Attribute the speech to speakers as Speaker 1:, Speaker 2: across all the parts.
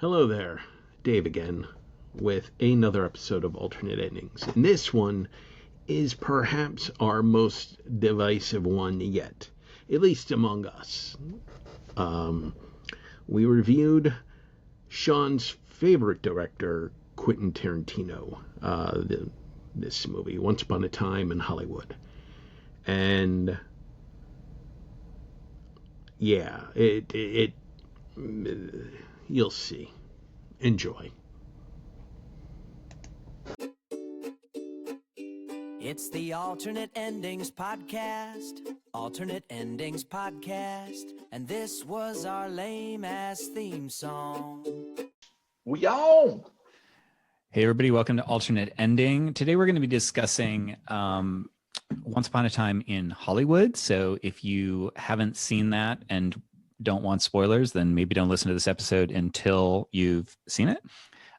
Speaker 1: Hello there, Dave again, with another episode of Alternate Endings. And this one is perhaps our most divisive one yet, at least among us. We reviewed Sean's favorite director, Quentin Tarantino, this movie, Once Upon a Time in Hollywood. And yeah, it you'll see. Enjoy.
Speaker 2: It's the Alternate Endings Podcast. Alternate Endings Podcast. And this was our lame-ass theme song.
Speaker 3: We on!
Speaker 4: Hey everybody, welcome to Alternate Ending. Today we're going to be discussing Once Upon a Time in Hollywood. So if you haven't seen that and don't want spoilers, then maybe don't listen to this episode until you've seen it.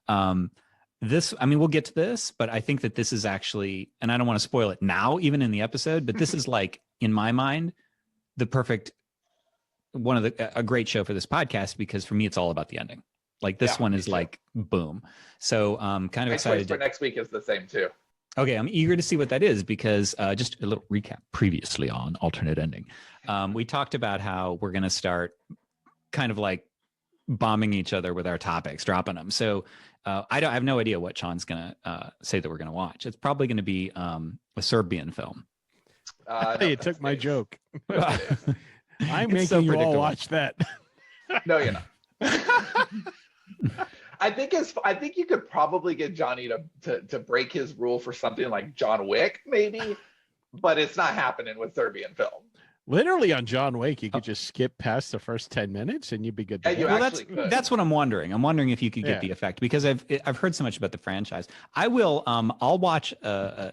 Speaker 4: We'll get to this, but I think that this is actually, and I don't want to spoil it now, even in the episode, but this is like, in my mind, the perfect, a great show for this podcast, because for me, it's all about the ending. Like this one is like, boom. So kind of excited.
Speaker 3: For next week is the same too.
Speaker 4: Okay, I'm eager to see what that is, because just a little recap previously on Alternate Ending. We talked about how we're going to start kind of like bombing each other with our topics, dropping them. So I have no idea what Sean's going to say that we're going to watch. It's probably going to be a Serbian film.
Speaker 5: No, you took my joke. I'm
Speaker 4: It's
Speaker 5: making
Speaker 4: so
Speaker 5: you all
Speaker 4: predictable.
Speaker 5: watch that.
Speaker 3: No, you're not. I think you could probably get Johnny to break his rule for something like John Wick, maybe, but it's not happening with Serbian film.
Speaker 5: Literally on John Wick, you could just skip past the first 10 minutes and you'd be good to
Speaker 3: And
Speaker 5: go.
Speaker 3: you
Speaker 4: Well,
Speaker 3: actually could.
Speaker 4: that's what I'm wondering. I'm wondering if you could get
Speaker 5: Yeah.
Speaker 4: the effect, because I've heard so much about the franchise. I will. I'll watch a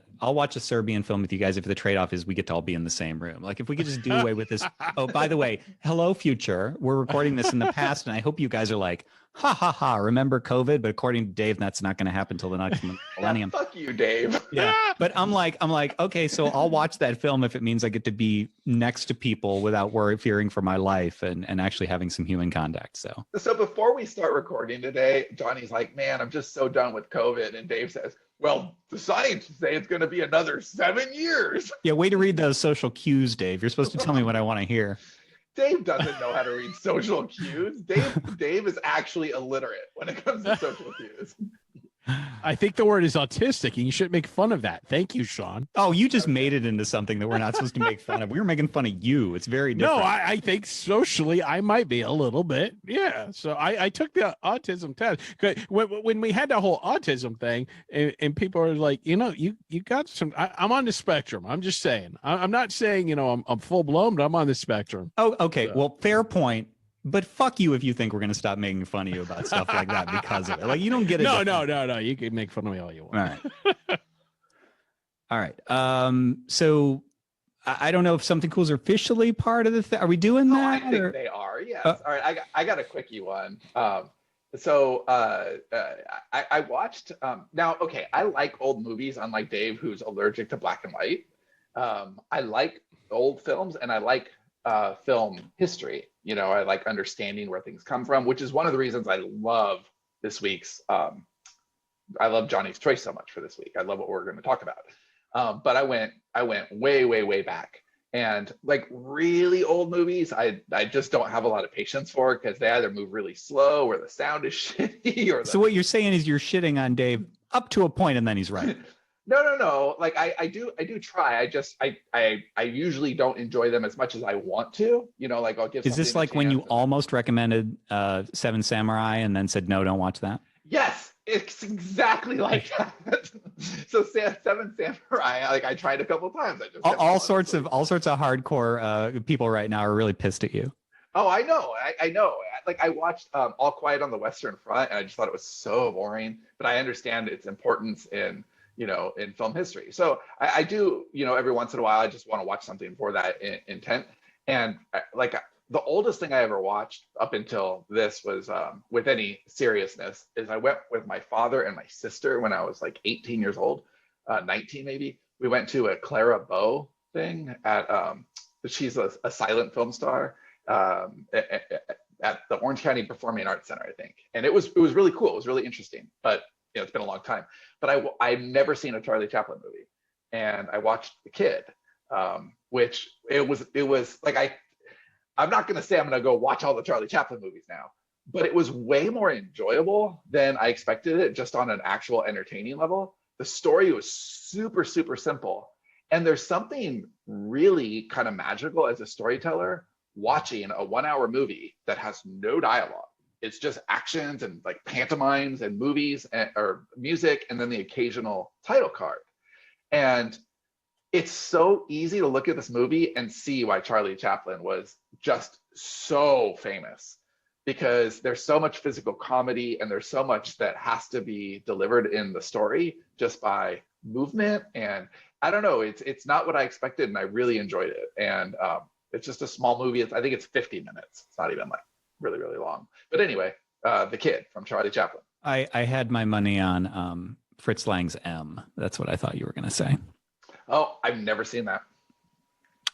Speaker 4: Serbian film with you guys if the trade-off is we get to all be in the same room. Like if we could just do away with this. Oh, by the way, hello future. We're recording this in the past, and I hope you guys are like, ha ha ha. Remember COVID? But according to Dave, that's not going to happen till the next millennium.
Speaker 3: Fuck you, Dave.
Speaker 4: Yeah, but I'm like, okay, so I'll watch that film if it means I get to be next to people without fearing for my life and actually having some human contact.
Speaker 3: So before we start recording today, Johnny's like, man, I'm just so done with COVID. And Dave says, well, the scientists say it's going to be another 7 years.
Speaker 4: Yeah, way to read those social cues, Dave. You're supposed to tell me what I want to hear.
Speaker 3: Dave doesn't know how to read social cues. Dave is actually illiterate when it comes to social cues.
Speaker 5: I think the word is autistic, and you shouldn't make fun of that. Thank you, Sean.
Speaker 4: Oh, you just made it into something that we're not supposed to make fun of. We were making fun of you. It's very different.
Speaker 5: No, I think socially I might be a little bit. Yeah. So I took the autism test. 'Cause when we had that whole autism thing, and people are like, you got some. I'm on the spectrum. I'm just saying. I'm not saying I'm full blown, but I'm on the spectrum.
Speaker 4: Oh, okay.
Speaker 5: So.
Speaker 4: Well, fair point. But fuck you if you think we're going to stop making fun of you about stuff like that because of it. Like, you don't get it.
Speaker 5: No. You can make fun of me all you want.
Speaker 4: All right. So I don't know if Something Cool is officially part of the thing. Are we doing that?
Speaker 3: I think they are. Yes. All right. I got a quickie one. I watched. Now, okay. I like old movies, unlike Dave, who's allergic to black and white. I like old films, and I like film history. I like understanding where things come from, which is one of the reasons I love this week's. I love Johnny's Choice so much for this week. I love what we're going to talk about. But I went way back, and like really old movies, I just don't have a lot of patience for, because they either move really slow or the sound is shitty. Or
Speaker 4: So what you're saying is you're shitting on Dave up to a point, and then he's right.
Speaker 3: No. Like I do try. I usually don't enjoy them as much as I want to. Like I'll give.
Speaker 4: Is this like when you almost recommended Seven Samurai and then said no, don't watch that?
Speaker 3: Yes, it's exactly like that. So Seven Samurai, like I tried a couple times. I just
Speaker 4: all sorts of hardcore people right now are really pissed at you.
Speaker 3: Oh, I know. I know. Like I watched All Quiet on the Western Front, and I just thought it was so boring. But I understand its importance in film history. So I do, every once in a while, I just want to watch something for that intent. And like the oldest thing I ever watched up until this was, with any seriousness, is I went with my father and my sister when I was like 18 years old, 19 maybe. We went to a Clara Bow thing at, she's a silent film star. at the Orange County Performing Arts Center, I think, and it was really cool. It was really interesting, but it's been a long time. But I've never seen a Charlie Chaplin movie, and I watched The Kid, which it was like I'm not gonna say I'm gonna go watch all the Charlie Chaplin movies now, but it was way more enjoyable than I expected it, just on an actual entertaining level. The story was super, super simple. And there's something really kind of magical as a storyteller watching a 1 hour movie that has no dialogue. It's just actions and like pantomimes and movies or music, and then the occasional title card. And it's so easy to look at this movie and see why Charlie Chaplin was just so famous, because there's so much physical comedy and there's so much that has to be delivered in the story just by movement. And I don't know, it's not what I expected, and I really enjoyed it. And it's just a small movie. I think it's 50 minutes. It's not even like really, really long. But anyway, The Kid from Charlie Chaplin.
Speaker 4: I had my money on Fritz Lang's M. That's what I thought you were going to say.
Speaker 3: Oh, I've never seen that.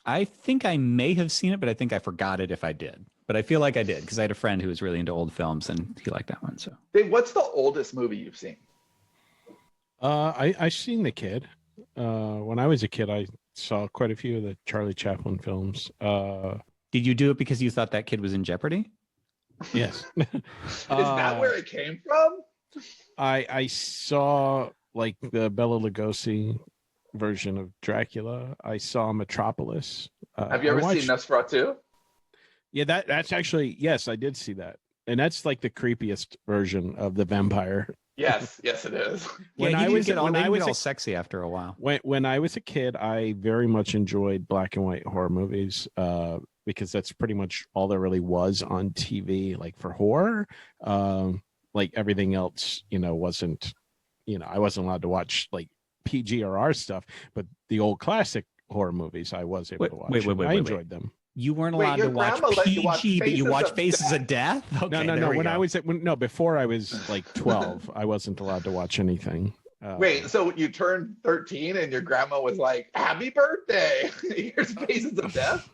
Speaker 4: I think I may have seen it, but I think I forgot it if I did. But I feel like I did, because I had a friend who was really into old films, and he liked that one. So,
Speaker 3: Dave, what's the oldest movie you've seen?
Speaker 5: I seen The Kid. When I was a kid, I saw quite a few of the Charlie Chaplin films.
Speaker 4: did you do it because you thought that kid was in jeopardy?
Speaker 5: Yes.
Speaker 3: Is that where it came from?
Speaker 5: I saw like the Bela Lugosi version of Dracula. I saw Metropolis.
Speaker 3: Have you ever seen Nosferatu?
Speaker 5: Yeah, that's actually, yes, I did see that. And that's like the creepiest version of the vampire.
Speaker 3: Yes, it is.
Speaker 4: When I was all sexy after a while.
Speaker 5: When I was a kid, I very much enjoyed black and white horror movies because that's pretty much all there really was on TV, like for horror. Like everything else, wasn't, I wasn't allowed to watch like PG or R stuff, but the old classic horror movies I was able to watch. I enjoyed them.
Speaker 4: You weren't allowed to watch PG, but you watched Faces of Death? Okay,
Speaker 5: no. Before I was like 12, I wasn't allowed to watch anything.
Speaker 3: Wait, so you turned 13 and your grandma was like, "Happy birthday! Here's Faces of Death."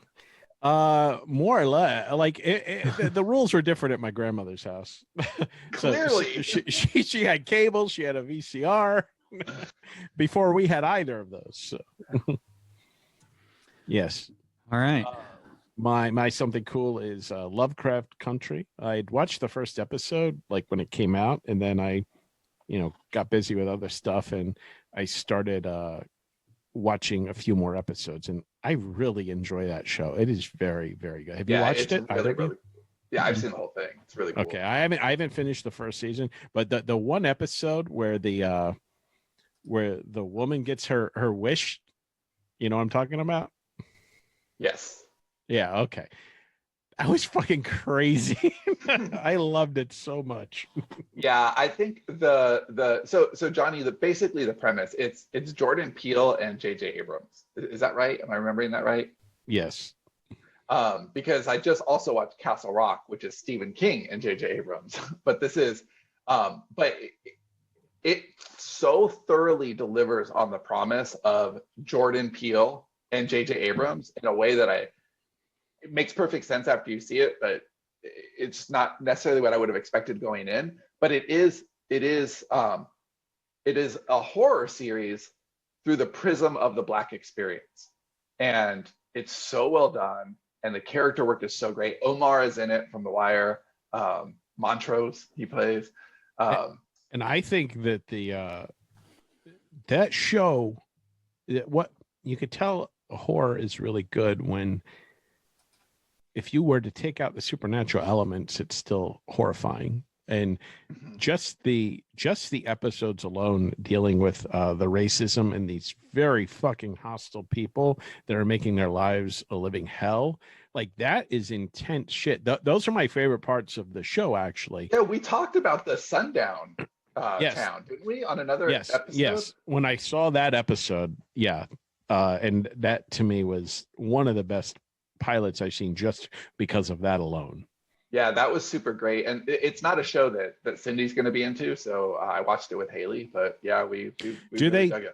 Speaker 5: More or less. Like the rules were different at my grandmother's house. So
Speaker 3: Clearly,
Speaker 5: she had cable. She had a VCR. Before we had either of those. So. Yes.
Speaker 4: All right.
Speaker 5: My something cool is Lovecraft Country. I'd watched the first episode like when it came out, and then I, got busy with other stuff, and I started watching a few more episodes, and I really enjoy that show. It is very, very good. Have you watched it?
Speaker 3: Really, yeah, I've seen the whole thing. It's really cool.
Speaker 5: Okay, I haven't finished the first season, but the one episode where the woman gets her wish, you know what I'm talking about?
Speaker 3: Yes.
Speaker 5: Yeah, okay. That was fucking crazy. I loved it so much.
Speaker 3: Yeah, I think so Johnny, basically the premise, it's Jordan Peele and J.J. Abrams. Is that right? Am I remembering that right?
Speaker 5: Yes.
Speaker 3: Because I just also watched Castle Rock, which is Stephen King and J.J. Abrams. But this is but it so thoroughly delivers on the promise of Jordan Peele and J.J. Abrams in a way that it makes perfect sense after you see it, but it's not necessarily what I would have expected going in. But it is a horror series through the prism of the Black experience, and it's so well done, and the character work is so great. Omar is in it from The Wire. Montrose he plays,
Speaker 5: and I think that that show, what you could tell horror is really good when. If you were to take out the supernatural elements, it's still horrifying. And just the episodes alone dealing with the racism and these very fucking hostile people that are making their lives a living hell, like that is intense shit. Those are my favorite parts of the show, actually.
Speaker 3: Yeah, we talked about the Sundown town, didn't we, on another episode?
Speaker 5: Yes. When I saw that episode, yeah. And that to me was one of the best pilots I've seen just because of that alone.
Speaker 3: Yeah, that was super great. And it's not a show that Cindy's going to be into, so I watched it with Haley. But yeah, we
Speaker 5: do
Speaker 3: really
Speaker 5: they
Speaker 3: dug it.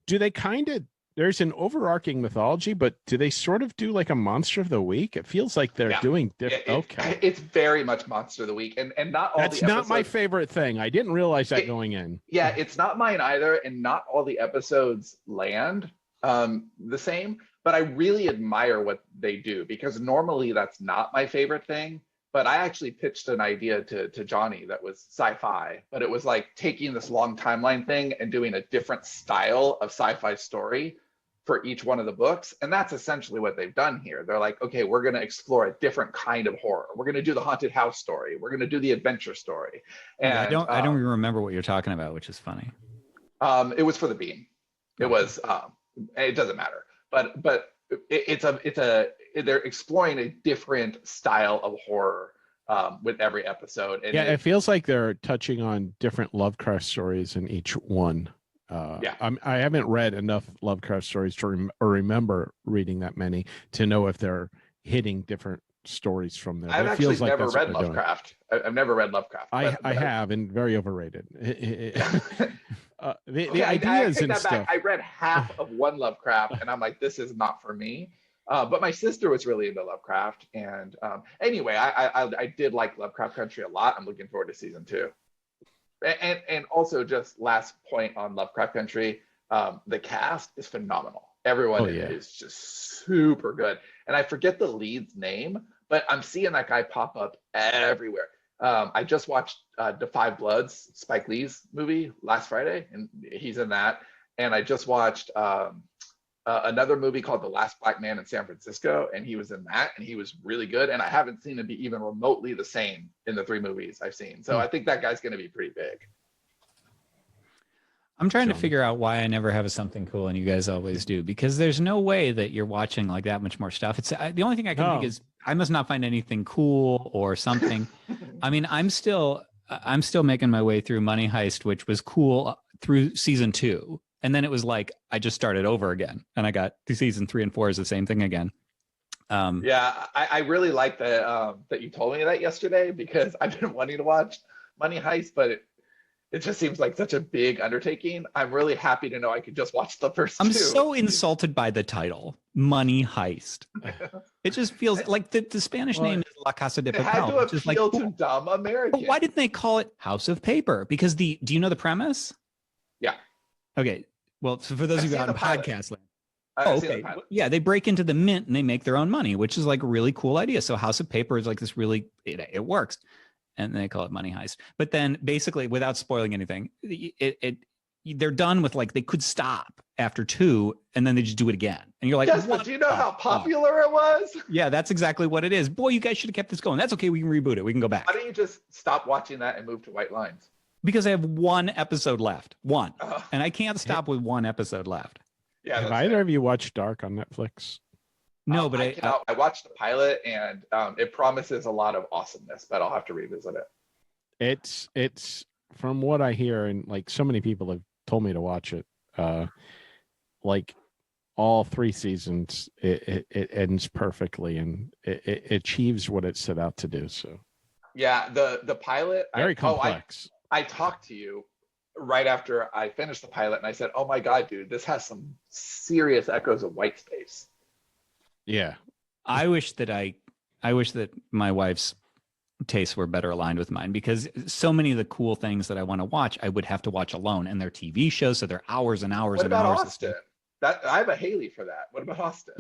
Speaker 5: Do they kind of there's an overarching mythology, but do they sort of do like a monster of the week? It feels like they're doing different. Okay,
Speaker 3: it's very much monster of the week, and not all.
Speaker 5: That's not my favorite thing. I didn't realize that going in.
Speaker 3: Yeah, it's not mine either, and not all the episodes land the same. But I really admire what they do, because normally that's not my favorite thing. But I actually pitched an idea to Johnny that was sci-fi, but it was like taking this long timeline thing and doing a different style of sci-fi story for each one of the books. And that's essentially what they've done here. They're like, okay, we're going to explore a different kind of horror. We're going to do the haunted house story. We're going to do the adventure story. And
Speaker 4: I don't even remember what you're talking about, which is funny.
Speaker 3: It was for the Bean. It was, it doesn't matter, but they're exploring a different style of horror with every episode. And
Speaker 5: it feels like they're touching on different Lovecraft stories in each one. I haven't read enough Lovecraft stories to remember reading that many to know if they're hitting different stories from there.
Speaker 3: I've actually never read Lovecraft. I've never read Lovecraft.
Speaker 5: I have, and very overrated. The ideas and stuff.
Speaker 3: I read half of one Lovecraft, and I'm like, this is not for me. But my sister was really into Lovecraft, and anyway, I did like Lovecraft Country a lot. I'm looking forward to season 2. And also, just last point on Lovecraft Country, the cast is phenomenal. Everyone is just super good. And I forget the lead's name, but I'm seeing that guy pop up everywhere. I just watched Da 5 Bloods, Spike Lee's movie, last Friday, and he's in that. And I just watched another movie called The Last Black Man in San Francisco, and he was in that, and he was really good. And I haven't seen him be even remotely the same in the 3 movies I've seen. So I think that guy's going to be pretty big.
Speaker 4: I'm trying to figure out why I never have a something cool and you guys always do, because there's no way that you're watching like that much more stuff. It's the only thing I can think is I must not find anything cool or something. I mean, I'm still making my way through Money Heist, which was cool through season 2. And then it was like, I just started over again, and I got to season 3 and 4 is the same thing again.
Speaker 3: I really like that you told me that yesterday, because I've been wanting to watch Money Heist, but it just seems like such a big undertaking. I'm really happy to know I could just watch the first 2.
Speaker 4: I'm so insulted by the title, Money Heist. It just feels like the Spanish name is La Casa de Papel.
Speaker 3: It had to appeal to dumb Americans.
Speaker 4: But why didn't they call it House of Paper? Because do you know the premise?
Speaker 3: Yeah.
Speaker 4: Okay. Well, so for those of you out in podcast land.
Speaker 3: Okay.
Speaker 4: Yeah, they break into the mint and they make their own money, which is like a really cool idea. So House of Paper is like this really, it works. And they call it Money Heist. But then basically, without spoiling anything, they're done with, like, they could stop after 2 and then they just do it again. And you're like,
Speaker 3: yes, but do you know how popular it was?
Speaker 4: Yeah, that's exactly what it is. Boy, you guys should have kept this going. That's okay. We can reboot it. We can go back.
Speaker 3: Why don't you just stop watching that and move to White Lines?
Speaker 4: Because I have 1 episode left. 1. And I can't stop with 1 episode left.
Speaker 3: Yeah.
Speaker 5: Have either of you watched Dark on Netflix?
Speaker 4: No, but
Speaker 3: I watched the pilot, and it promises a lot of awesomeness, but I'll have to revisit it.
Speaker 5: It's from what I hear, and like so many people have told me to watch it. Like all 3 seasons, it ends perfectly, and it achieves what it set out to do. So
Speaker 3: yeah, the pilot
Speaker 5: very complex.
Speaker 3: I talked to you right after I finished the pilot, and I said, "Oh my god, dude, this has some serious echoes of White Space."
Speaker 5: Yeah.
Speaker 4: I wish that my wife's tastes were better aligned with mine, because so many of the cool things that I want to watch, I would have to watch alone, and they're TV shows, so they're hours and hours
Speaker 3: and
Speaker 4: hours.
Speaker 3: What about Austin? I have a Haley for that. What about Austin?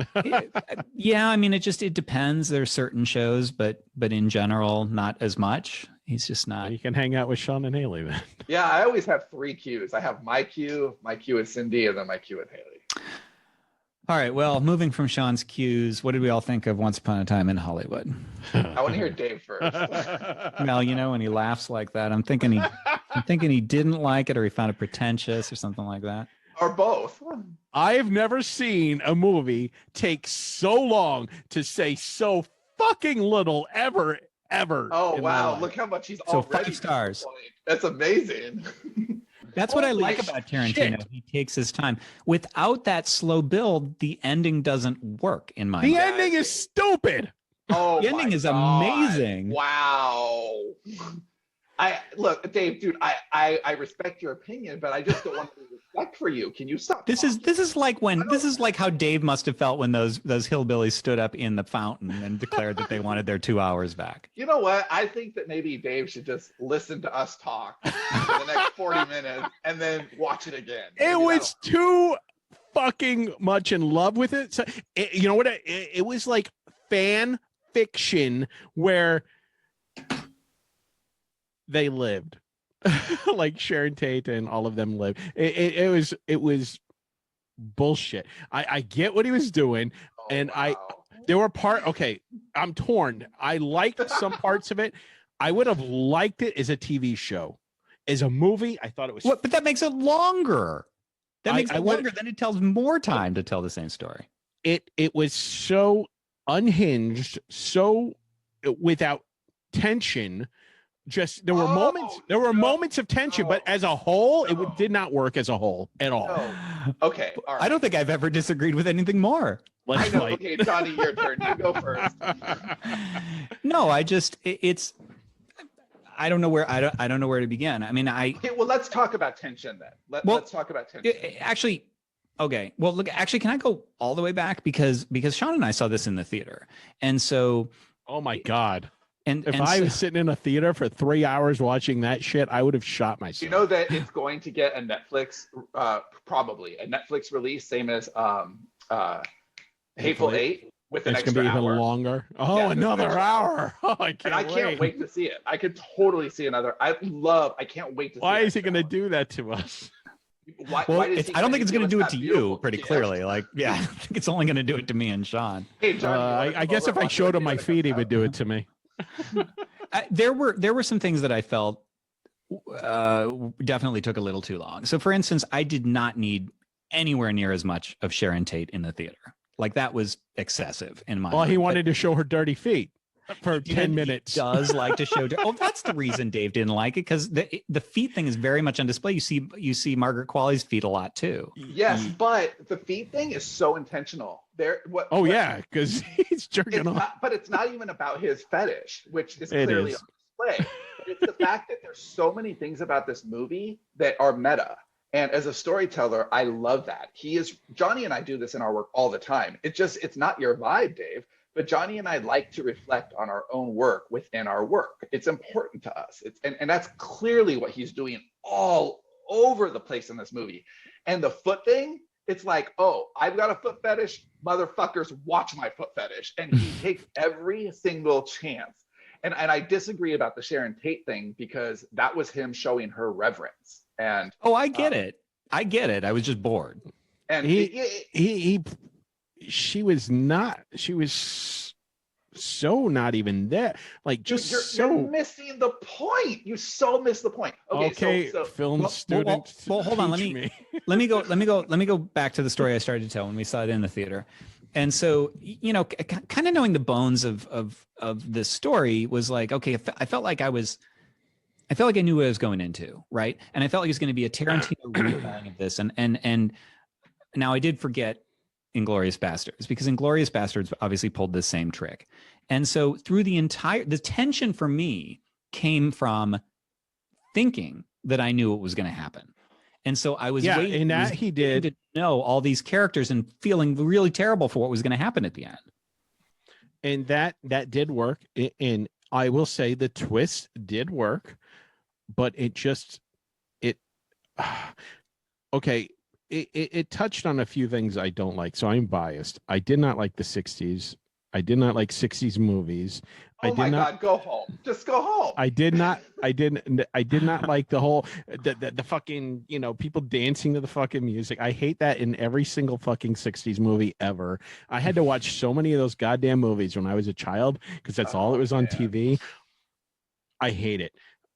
Speaker 4: Yeah, I mean, it depends. There's certain shows, but in general, not as much. He's just not.
Speaker 5: You can hang out with Sean and Haley then.
Speaker 3: Yeah, I always have 3 cues. I have my cue with Cindy, and then my cue with Haley.
Speaker 4: All right. Well, moving from Sean's cues, what did we all think of Once Upon a Time in Hollywood?
Speaker 3: I want to hear Dave first.
Speaker 4: Well, when he laughs like that, I'm thinking he didn't like it, or he found it pretentious, or something like that.
Speaker 3: Or both.
Speaker 5: I've never seen a movie take so long to say so fucking little ever.
Speaker 3: Oh wow! Look how much he's already
Speaker 4: 5 stars.
Speaker 3: That's amazing.
Speaker 4: That's what I like about Tarantino. Shit. He takes his time. Without that slow build, the ending doesn't work in my mind.
Speaker 5: The ending is stupid.
Speaker 3: Oh,
Speaker 4: the ending is amazing.
Speaker 3: Wow. I look, Dave, dude, I respect your opinion, but I just don't want to respect for you. Can you stop?
Speaker 4: This is like how Dave must have felt when those hillbillies stood up in the fountain and declared that they wanted their 2 hours back.
Speaker 3: You know what? I think that maybe Dave should just listen to us talk for the next 40 minutes and then watch it again.
Speaker 5: It was too fucking much in love with it. So you know what? It was like fan fiction where they lived. Like Sharon Tate and all of them lived. It was bullshit. I get what he was doing, and
Speaker 3: wow.
Speaker 5: there were okay, I'm torn. I liked some parts of it. I would have liked it as a TV show. As a movie, I thought it was
Speaker 4: What? But that makes it longer. That makes it
Speaker 5: would-
Speaker 4: longer. Then it tells more time to tell the same story.
Speaker 5: It was so unhinged, so without tension. Just there were moments of tension, but as a whole, it did not work as a whole at all.
Speaker 3: No. Okay, all right.
Speaker 4: I don't think I've ever disagreed with anything more.
Speaker 3: I know. Okay, Johnny, your turn. You go first.
Speaker 4: No, I don't know where I don't know where to begin. I mean,
Speaker 3: Okay, well, let's talk about tension then. Let's talk about tension.
Speaker 4: Actually, okay. Well, look, actually, can I go all the way back because Sean and I saw this in the theater, and so.
Speaker 5: Oh my God.
Speaker 4: And
Speaker 3: If
Speaker 5: I was sitting in a theater for 3 hours watching that shit, I would have shot myself.
Speaker 3: You know that it's going to get a Netflix, probably a Netflix release, same as Hateful Eight, with an
Speaker 5: It's
Speaker 3: extra
Speaker 5: gonna be even
Speaker 3: hour.
Speaker 5: longer. Oh,
Speaker 3: Yeah,
Speaker 5: another hour. Oh, I
Speaker 3: And I can't wait to see it. I could totally see another. I can't wait to see
Speaker 5: Why
Speaker 3: it.
Speaker 5: is he going to do that to us?
Speaker 3: Why
Speaker 4: Well, I don't think it's going to do it
Speaker 3: us
Speaker 4: to
Speaker 3: that
Speaker 4: you
Speaker 3: beautiful
Speaker 4: pretty
Speaker 3: gift?
Speaker 4: clearly. Like, yeah, I think it's only going to do it to me and Sean.
Speaker 3: Hey, Johnny,
Speaker 5: I guess if I showed him my feed, he would do it to me.
Speaker 4: There were some things that I felt definitely took a little too long. So, for instance, I did not need anywhere near as much of Sharon Tate in the theater. Like, that was excessive in my
Speaker 5: Well,
Speaker 4: mind.
Speaker 5: he wanted to show her dirty feet for
Speaker 4: He
Speaker 5: 10
Speaker 4: did-
Speaker 5: minutes.
Speaker 4: He does like to show. Oh, that's the reason Dave didn't like it, because the feet thing is very much on display. You see Margaret Qualley's feet a lot too.
Speaker 3: Yes, but the feet thing is so intentional.
Speaker 5: Yeah, because he's jerking off.
Speaker 3: But it's not even about his fetish, which is
Speaker 5: It
Speaker 3: clearly
Speaker 5: is.
Speaker 3: on display. But it's the fact that there's so many things about this movie that are meta. And as a storyteller, I love that. Johnny and I do this in our work all the time. It's not your vibe, Dave, but Johnny and I like to reflect on our own work within our work. It's important to us. And that's clearly what he's doing all over the place in this movie. And the foot thing, it's like, oh, I've got a foot fetish. Motherfuckers, watch my foot fetish. And he takes every single chance. And I disagree about the Sharon Tate thing, because that was him showing her reverence. And
Speaker 4: I get it. I get it. I was just bored.
Speaker 3: And
Speaker 5: she was so not even there. Like, just
Speaker 3: you're missing the point. You so miss the point. Okay, so
Speaker 5: film student.
Speaker 4: Well, hold on. Let me go back to the story I started to tell when we saw it in the theater. And so, kind of knowing the bones of this story was like, okay, I felt like I knew what I was going into, right? And I felt like it was going to be a Tarantino retelling of this. And now I did forget Inglourious Bastards, because Inglourious Bastards obviously pulled this same trick. And so through the tension for me came from thinking that I knew what was going to happen. And so I was waiting to know all these characters and feeling really terrible for what was going to happen at the end.
Speaker 5: And that did work. And I will say the twist did work, but it touched on a few things I don't like. So I'm biased. I did not like the 60s. I did not like 60s movies.
Speaker 3: God, go home. Just go home.
Speaker 5: I did not like the whole the fucking, people dancing to the fucking music. I hate that in every single fucking 60s movie ever. I had to watch so many of those goddamn movies when I was a child, because that's all that was on TV. I hate it.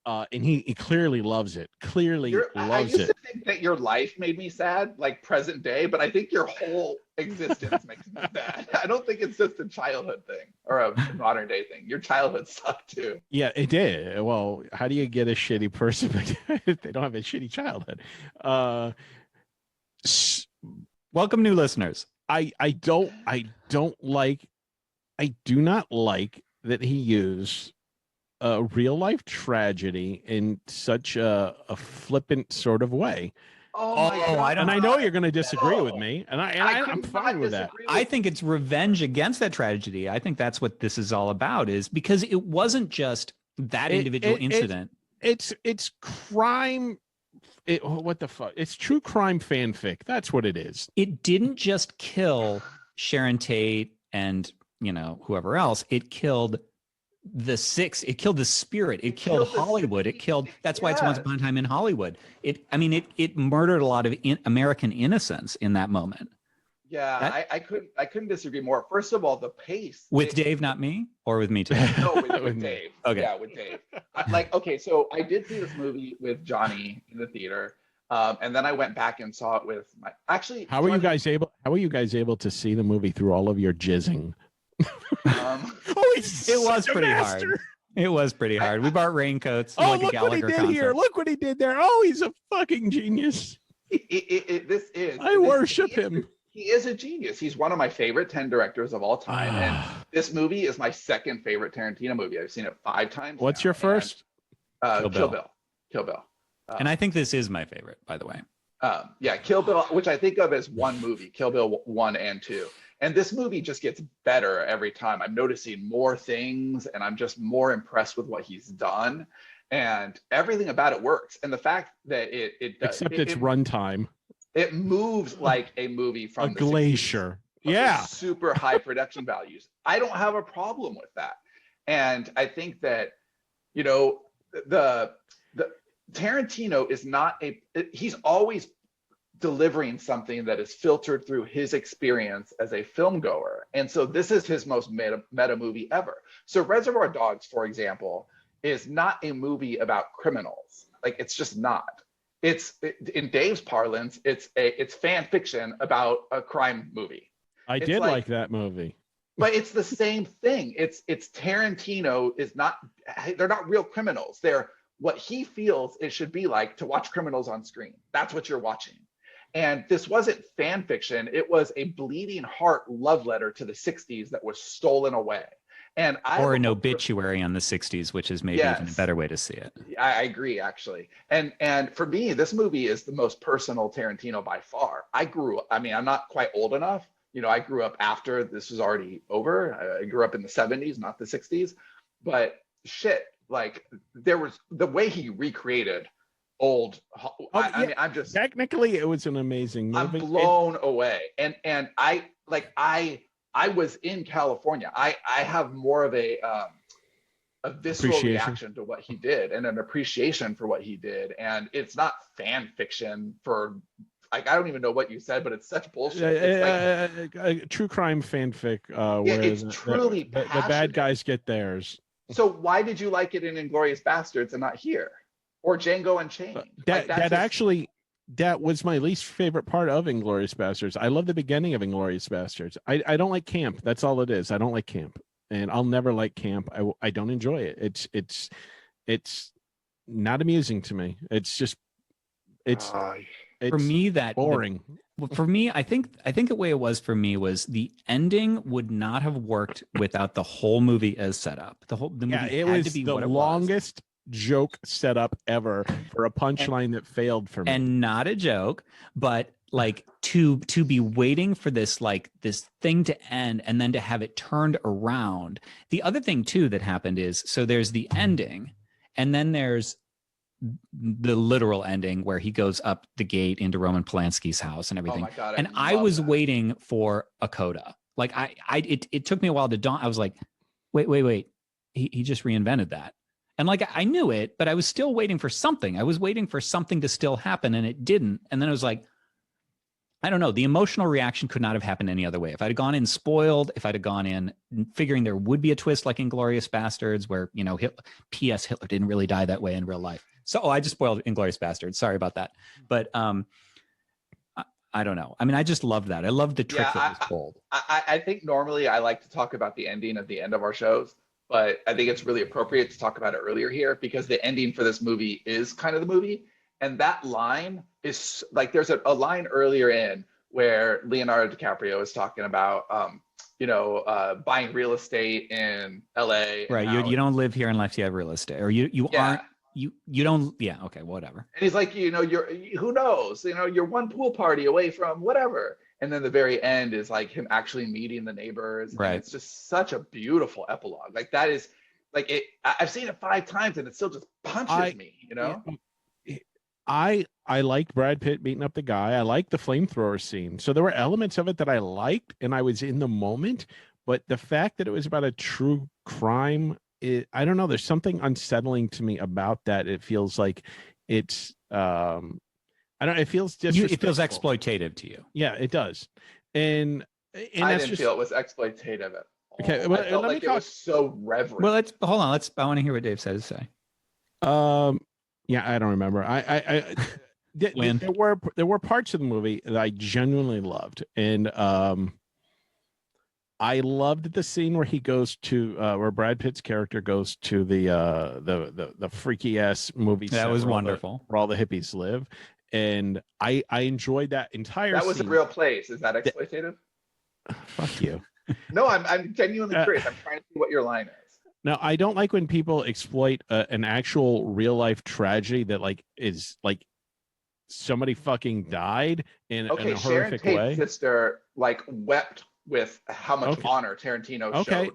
Speaker 5: And he clearly loves it.
Speaker 3: I used to think that your life made me sad, like present day, but I think your whole existence makes me sad. I don't think it's just a childhood thing or a modern day thing. Your childhood sucked too.
Speaker 5: Yeah, it did. Well, how do you get a shitty person if they don't have a shitty childhood?
Speaker 4: Welcome, new listeners.
Speaker 5: I do not like that he used a real life tragedy in such a flippant sort of way.
Speaker 3: Oh
Speaker 4: Oh,
Speaker 3: my God.
Speaker 4: I don't-
Speaker 5: And I know you're going to disagree with
Speaker 3: No.
Speaker 5: me, I'm
Speaker 3: could
Speaker 5: fine
Speaker 3: not
Speaker 5: with that.
Speaker 3: disagree
Speaker 4: I
Speaker 3: with
Speaker 4: think
Speaker 3: you.
Speaker 4: it's revenge against that tragedy. I think that's what this is all about, is because it wasn't just that individual incident.
Speaker 5: It's crime. What the fuck? It's true crime fanfic. That's what it is.
Speaker 4: It didn't just kill Sharon Tate and, whoever else. It killed it killed the spirit. It killed Hollywood. That's why it's Once Upon a Time in Hollywood. It murdered a lot of American innocence in that moment.
Speaker 3: Yeah, I couldn't disagree more. First of all, the pace
Speaker 4: With Dave, not me, or with me too?
Speaker 3: No, with Dave.
Speaker 4: Okay.
Speaker 3: Yeah, with Dave. So I did see this movie with Johnny in the theater, and then I went back and saw it with my. Actually,
Speaker 5: How are you guys able to see the movie through all of your jizzing?
Speaker 4: It was pretty hard. It was pretty hard. We bought raincoats.
Speaker 5: Oh,
Speaker 4: like
Speaker 5: look what he did here! Look what he did there! Oh, he's a fucking genius. I worship him.
Speaker 3: He is a genius. He's one of my favorite 10 directors of all time. And this movie is my second favorite Tarantino movie. I've seen it 5 times.
Speaker 5: What's your first?
Speaker 3: Kill Bill.
Speaker 4: And I think this is my favorite, by the way.
Speaker 3: Kill Bill, which I think of as one movie, Kill Bill 1 and 2. And this movie just gets better every time. I'm noticing more things and I'm just more impressed with what he's done. And everything about it works. And the fact that it does.
Speaker 5: Except it's runtime.
Speaker 3: It moves like a movie from
Speaker 5: a glacier. Yeah.
Speaker 3: Super high production values. I don't have a problem with that. And I think that, the Tarantino is not he's always delivering something that is filtered through his experience as a film goer. And so this is his most meta movie ever. So Reservoir Dogs, for example, is not a movie about criminals. It's just not. In Dave's parlance, it's fan fiction about a crime movie.
Speaker 5: I did like that movie.
Speaker 3: But it's the same thing. It's Tarantino they're not real criminals. They're what he feels it should be like to watch criminals on screen. That's what you're watching. And this wasn't fan fiction. It was a bleeding heart love letter to the 60s that was stolen away. Or
Speaker 4: an obituary on the 60s, which is maybe even a better way to see it.
Speaker 3: I agree, actually. And for me, this movie is the most personal Tarantino by far. I'm not quite old enough. I grew up after this was already over. I grew up in the 70s, not the 60s. But shit, there was the way he recreated old. I'm just
Speaker 5: technically it was an amazing movie.
Speaker 3: I'm blown away. And I was in California. I have more of a visceral reaction to what he did and an appreciation for what he did. And it's not fan fiction for I don't even know what you said, but it's such bullshit. It's
Speaker 5: true crime fanfic.
Speaker 3: It's truly
Speaker 5: the bad guys get theirs.
Speaker 3: So why did you like it in Inglourious Bastards and not here? Or Django Unchained?
Speaker 5: That was my least favorite part of Inglourious Bastards. I love the beginning of Inglourious Bastards. I don't like camp. That's all it is. I don't like camp, and I'll never like camp. I don't enjoy it. It's not amusing to me.
Speaker 4: For me, that
Speaker 5: boring.
Speaker 4: For me, I think the way it was for me was the ending would not have worked without the whole movie as set up. The movie had to be
Speaker 5: the
Speaker 4: what it
Speaker 5: longest joke setup ever for a punchline that failed for me.
Speaker 4: And not a joke, but to be waiting for this thing to end and then to have it turned around. The other thing too that happened is, so there's the ending and then there's the literal ending where he goes up the gate into Roman Polanski's house and everything.
Speaker 3: Oh my God,
Speaker 4: and I was waiting for a coda. It took me a while to dawn. I was like, wait. He just reinvented that. And I knew it, but I was still waiting for something. I was waiting for something to still happen and it didn't. And then I was like, I don't know. The emotional reaction could not have happened any other way. If I'd gone in spoiled, if I'd have gone in figuring there would be a twist like Inglourious Bastards where, P.S. Hitler didn't really die that way in real life. So I just spoiled Inglourious Bastards. Sorry about that. But I don't know. I mean, I just loved that. I loved the trick that was pulled.
Speaker 3: I think normally I like to talk about the ending at the end of our shows, but I think it's really appropriate to talk about it earlier here because the ending for this movie is kind of the movie. And that line is there's a line earlier in where Leonardo DiCaprio is talking about buying real estate in LA.
Speaker 4: Right. You don't live here unless you have real estate, or you aren't. You don't. Yeah. Okay. Whatever.
Speaker 3: And he's like, who knows? You're one pool party away from whatever. And then the very end is like him actually meeting the neighbors.
Speaker 4: Right.
Speaker 3: And it's just such a beautiful epilogue. Like that is like it. I've seen it 5 times and it still just punches me.
Speaker 5: I liked Brad Pitt beating up the guy. I liked the flamethrower scene. So there were elements of it that I liked, and I was in the moment. But the fact that it was about a true crime, I don't know. There's something unsettling to me about that. It feels like it's I don't. It feels just.
Speaker 4: It feels exploitative to you.
Speaker 5: Yeah, it does. And
Speaker 3: I didn't feel it was exploitative at all.
Speaker 5: Okay,
Speaker 3: well, I felt like it was so reverent.
Speaker 4: Well, hold on. I want to hear what Dave said to say.
Speaker 5: Yeah, I don't remember. There were parts of the movie that I genuinely loved, and I loved the scene where he goes to where Brad Pitt's character goes to the freaky ass movie.
Speaker 4: That was wonderful.
Speaker 5: Where all the hippies live, and I enjoyed that entire.
Speaker 3: That was
Speaker 5: scene.
Speaker 3: A real place. Is that exploitative?
Speaker 5: Fuck you.
Speaker 3: No, I'm genuinely curious. I'm trying to see what your line is.
Speaker 5: No, I don't like when people exploit an actual real life tragedy that is somebody fucking died in a horrific
Speaker 3: Sharon Tate's
Speaker 5: way.
Speaker 3: Sister wept with how much honor Tarantino showed.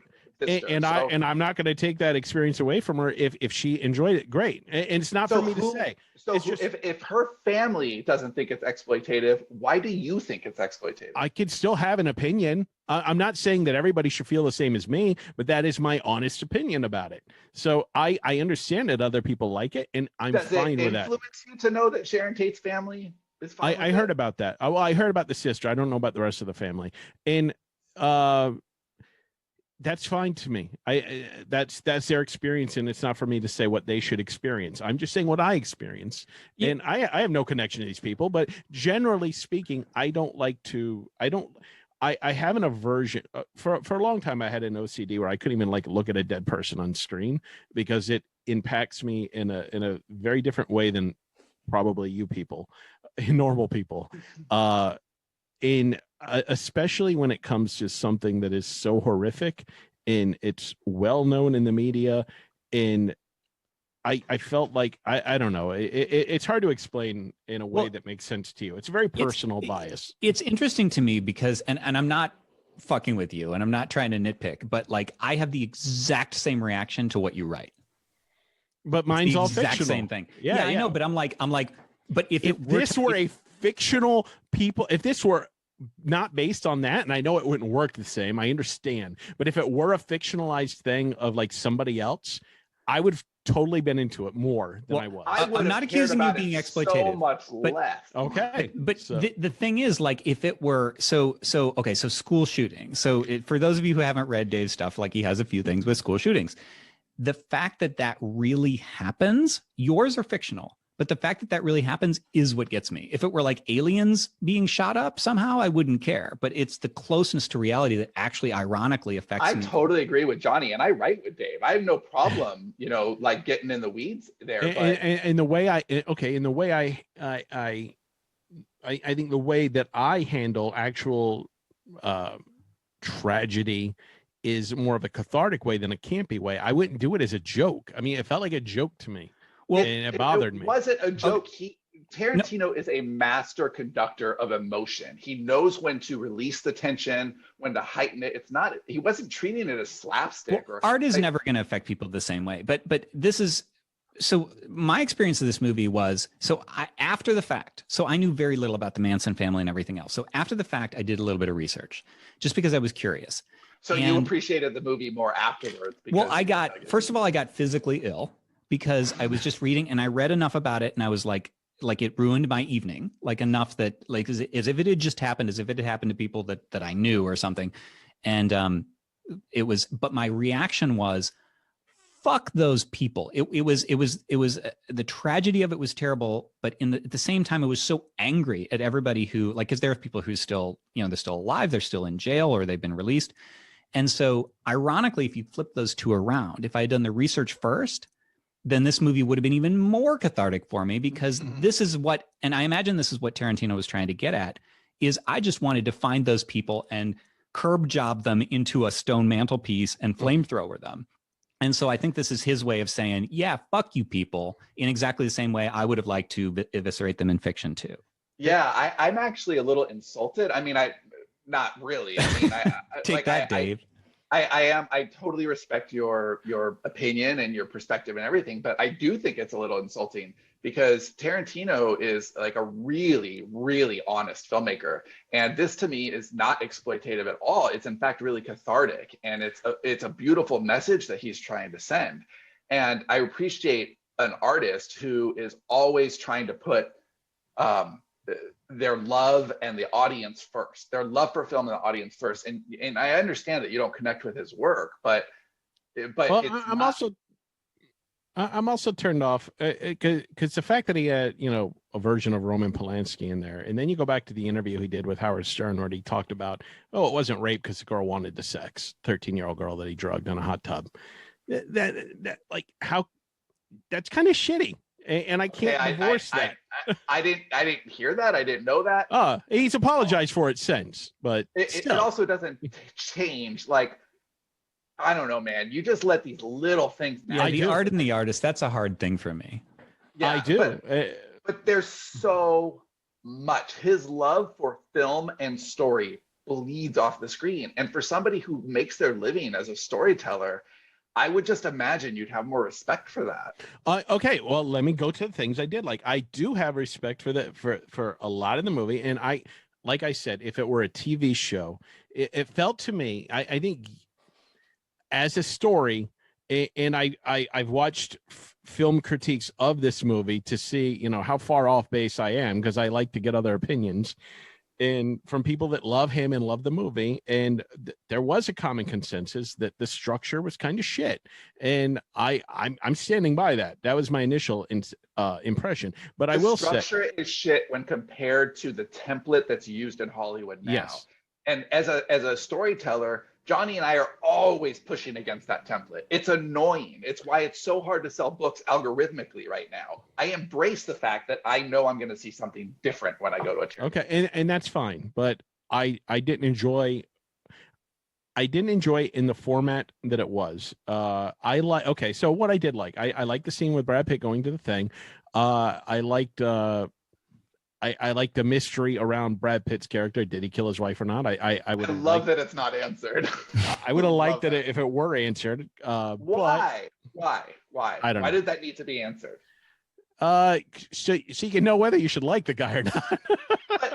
Speaker 5: And I'm not going to take that experience away from her if she enjoyed it. Great, and it's not for me to say.
Speaker 3: So if her family doesn't think it's exploitative, why do you think it's exploitative?
Speaker 5: I could still have an opinion. I'm not saying that everybody should feel the same as me, but that is my honest opinion about it. So I understand that other people like it, and I'm fine with that.
Speaker 3: Does it influence you to know that Sharon Tate's family is fine?
Speaker 5: I heard about that. Well, I heard about the sister. I don't know about the rest of the family, and that's fine to me. That's their experience, and it's not for me to say what they should experience. I'm just saying what I experience, and I have no connection to these people. But generally speaking, I have an aversion. For a long time, I had an OCD where I couldn't even look at a dead person on screen because it impacts me in a very different way than probably you people, normal people. Especially when it comes to something that is so horrific and it's well known in the media, and I felt like I don't know. It's hard to explain in a way that makes sense to you. It's a very personal bias.
Speaker 4: It's interesting to me because, and I'm not fucking with you, and I'm not trying to nitpick, but I have the exact same reaction to what you write.
Speaker 5: But mine's all
Speaker 4: exact
Speaker 5: fictional.
Speaker 4: Same thing. Yeah, I know. But I'm like, but if
Speaker 5: this were a fictional people, if this were not based on that, and I know it wouldn't work the same, I understand, but if it were a fictionalized thing of somebody else, I would have totally been into it more than I was.
Speaker 4: I'm not accusing you of being exploitative.
Speaker 3: So much less.
Speaker 5: Okay.
Speaker 4: But the thing is, if it were so school shootings. So for those of you who haven't read Dave's stuff, he has a few things with school shootings. The fact that really happens, yours are fictional. But the fact that really happens is what gets me. If it were aliens being shot up somehow, I wouldn't care. But it's the closeness to reality that actually ironically affects me.
Speaker 3: I totally agree with Johnny, and I write with Dave. I have no problem, getting in the weeds there.
Speaker 5: And the way I think the way that I handle actual tragedy is more of a cathartic way than a campy way. I wouldn't do it as a joke. I mean, it felt like a joke to me. Well, and it bothered me. It
Speaker 3: wasn't a joke. Tarantino is a master conductor of emotion. He knows when to release the tension, when to heighten it. He wasn't treating it as slapstick.
Speaker 4: Art is never going to affect people the same way. But this is, so my experience of this movie was, after the fact, so I knew very little about the Manson family and everything else. So after the fact, I did a little bit of research just because I was curious.
Speaker 3: So you appreciated the movie more afterwards.
Speaker 4: Well, first of all, I got physically ill because I was just reading, and I read enough about it, and I was like it ruined my evening, enough that as if it had just happened, as if it had happened to people that I knew or something. And but my reaction was, fuck those people. It was the tragedy of it was terrible, but at the same time, it was so angry at everybody who, because there are people who still, they're still alive, they're still in jail, or they've been released. And so ironically, if you flip those two around, if I had done the research first, then this movie would have been even more cathartic for me, because this is what, and I imagine this is what Tarantino was trying to get at, is I just wanted to find those people and curb job them into a stone mantelpiece and flamethrower them. And so I think this is his way of saying, yeah, fuck you people, in exactly the same way I would have liked to eviscerate them in fiction too.
Speaker 3: Yeah, I'm actually a little insulted. I mean, not really. I mean,
Speaker 4: Take
Speaker 3: like,
Speaker 4: that, Dave.
Speaker 3: I totally respect your opinion and your perspective and everything, but I do think it's a little insulting because Tarantino is like a really, really honest filmmaker. And this to me is not exploitative at all. It's in fact really cathartic, and it's a beautiful message that he's trying to send. And I appreciate an artist who is always trying to put their love and the audience first, their love for film and the audience first. And I understand that you don't connect with his work, but well,
Speaker 5: I'm also turned off because the fact that he had, a version of Roman Polanski in there, and then you go back to the interview he did with Howard Stern where he talked about, oh, it wasn't rape because the girl wanted the sex, 13-year-old girl that he drugged in a hot tub. That like how that's kind of shitty. And I can't divorce that.
Speaker 3: I didn't hear that. I didn't know that.
Speaker 5: He's apologized for it since, but
Speaker 3: it also doesn't change. Like, I don't know, man. You just let these little things.
Speaker 4: Yeah, the art and the artist. That's a hard thing for me.
Speaker 3: Yeah,
Speaker 5: I do.
Speaker 3: But there's so much. His love for film and story bleeds off the screen. And for somebody who makes their living as a storyteller, I would just imagine you'd have more respect for that.
Speaker 5: Okay, well, let me go to the things I did like. I do have respect for a lot of the movie, and like I said, if it were a TV show, it felt to me, I think, as a story, and I've watched film critiques of this movie to see how far off base I am, because I like to get other opinions. And from people that love him and love the movie, and there was a common consensus that the structure was kind of shit, and I'm standing by that. That was my initial impression. But I will say,
Speaker 3: the structure is shit when compared to the template that's used in Hollywood now.
Speaker 5: Yes.
Speaker 3: And as a storyteller, Johnny and I are always pushing against that template. It's annoying. It's why it's so hard to sell books algorithmically right now. I embrace the fact that I know I'm going to see something different when I go to a church.
Speaker 5: Okay, and that's fine. But I didn't enjoy in the format that it was. Okay, so what I did like, I liked the scene with Brad Pitt going to the thing. I liked the mystery around Brad Pitt's character. Did he kill his wife or not? I would
Speaker 3: love that it's not answered.
Speaker 5: I would have liked that if it were answered.
Speaker 3: Why?
Speaker 5: I don't know.
Speaker 3: Why did that need to be answered?
Speaker 5: So you can know whether you should like the guy or not.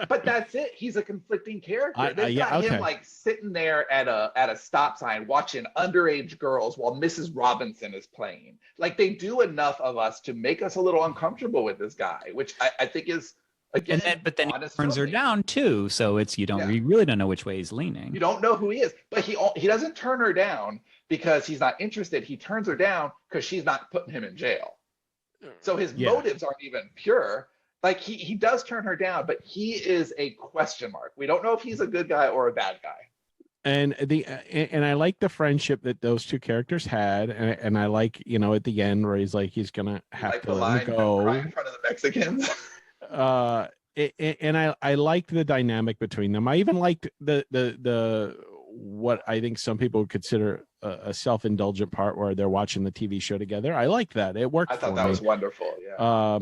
Speaker 3: but that's it. He's a conflicting character. They've got him like sitting there at a stop sign watching underage girls while Mrs. Robinson is playing. Like, they do enough of us to make us a little uncomfortable with this guy, which I think is. Again,
Speaker 4: but then he turns her down too, so you really don't know which way he's leaning.
Speaker 3: You don't know who he is, but he doesn't turn her down because he's not interested. He turns her down because she's not putting him in jail. So his motives aren't even pure. Like, he does turn her down, but he is a question mark. We don't know if he's a good guy or a bad guy.
Speaker 5: And I like the friendship that those two characters had, and I like at the end where he's like he's gonna have to let him go
Speaker 3: right in front of the Mexicans.
Speaker 5: And I liked the dynamic between them. I even liked the what I think some people would consider a self-indulgent part where they're watching the TV show together. I liked that. It worked.
Speaker 3: I thought that was wonderful. Yeah.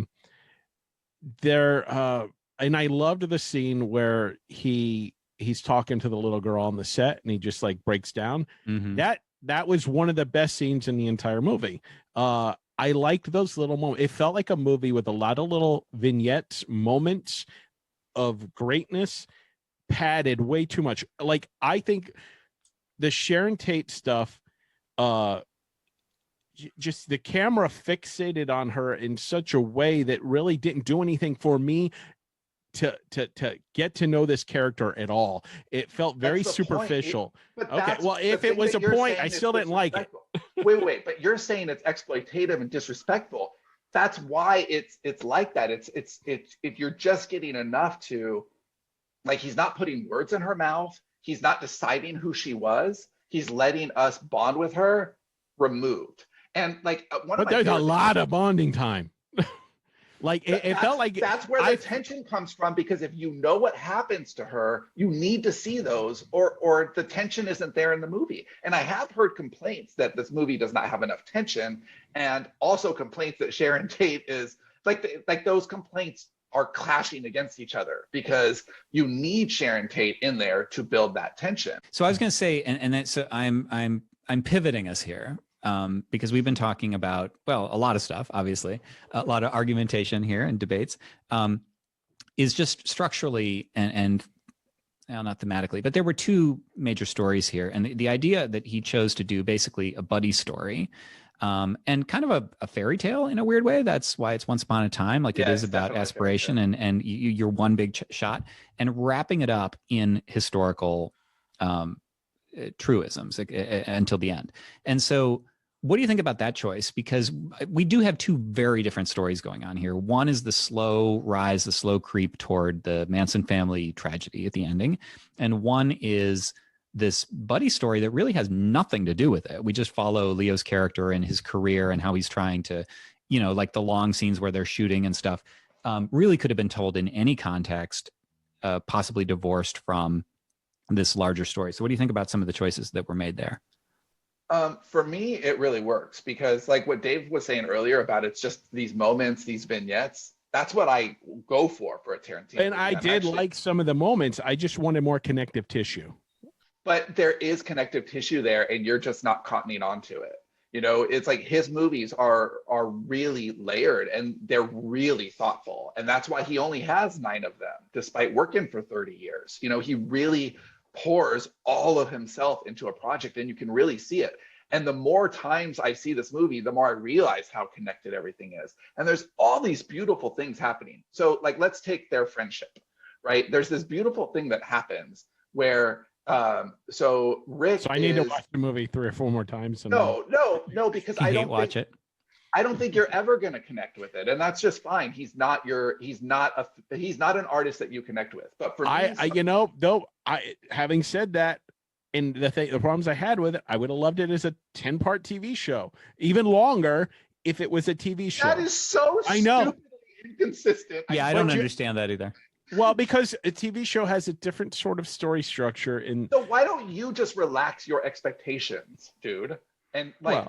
Speaker 5: And I loved the scene where he's talking to the little girl on the set and he just like breaks down.
Speaker 4: Mm-hmm.
Speaker 5: That was one of the best scenes in the entire movie. I liked those little moments. It felt like a movie with a lot of little vignettes, moments of greatness, padded way too much. Like, I think the Sharon Tate stuff, just the camera fixated on her in such a way that really didn't do anything for me to get to know this character at all. It felt very superficial. Okay, well, if it was a point, I still didn't like it.
Speaker 3: wait, but you're saying it's exploitative and disrespectful. That's why it's like that. It's if you're just getting enough to, like, he's not putting words in her mouth. He's not deciding who she was. He's letting us bond with her, removed. And like
Speaker 5: but there's a lot of bonding time. Like it felt like
Speaker 3: that's where the tension comes from, because if you know what happens to her, you need to see those, or the tension isn't there in the movie. And I have heard complaints that this movie does not have enough tension, and also complaints that Sharon Tate is like those complaints are clashing against each other, because you need Sharon Tate in there to build that tension.
Speaker 4: So I was going to say, and that's, so I'm pivoting us here. Because we've been talking about, well, a lot of stuff, obviously, a lot of argumentation here and debates, is just structurally and well, not thematically, but there were two major stories here. And the idea that he chose to do basically a buddy story, and kind of a fairy tale in a weird way. That's why it's Once Upon a Time. Like it is about aspiration and you're one big shot, and wrapping it up in historical truisms until the end. And so what do you think about that choice? Because we do have two very different stories going on here. One is the slow rise, the slow creep toward the Manson family tragedy at the ending. And one is this buddy story that really has nothing to do with it. We just follow Leo's character and his career and how he's trying to, you know, like the long scenes where they're shooting and stuff, really could have been told in any context, possibly divorced from this larger story. So what do you think about some of the choices that were made there?
Speaker 3: For me, it really works, because like what Dave was saying earlier about it's just these moments, these vignettes, that's what I go for a Tarantino.
Speaker 5: And I did like some of the moments. I just wanted more connective tissue.
Speaker 3: But there is connective tissue there, and you're just not cottoning onto it. You know, it's like his movies are really layered, and they're really thoughtful. And that's why he only has 9 of them, despite working for 30 years. You know, he really pours all of himself into a project, and you can really see it. And the more times I see this movie, the more I realize how connected everything is. And there's all these beautiful things happening. So like, let's take their friendship, right? There's this beautiful thing that happens where, so Rick.
Speaker 5: So I need to watch the movie 3 or 4 more times.
Speaker 3: No, because I don't
Speaker 4: watch it.
Speaker 3: I don't think you're ever going to connect with it, and that's just fine. He's not an artist that you connect with. But for me, having said that, and the problems I had with it, I would have loved it as a 10-part TV show, even longer if it was a TV show. That is so stupidly inconsistent.
Speaker 4: Yeah, I don't understand that either.
Speaker 5: Well, because a TV show has a different sort of story structure.
Speaker 3: So why don't you just relax your expectations, dude? And like.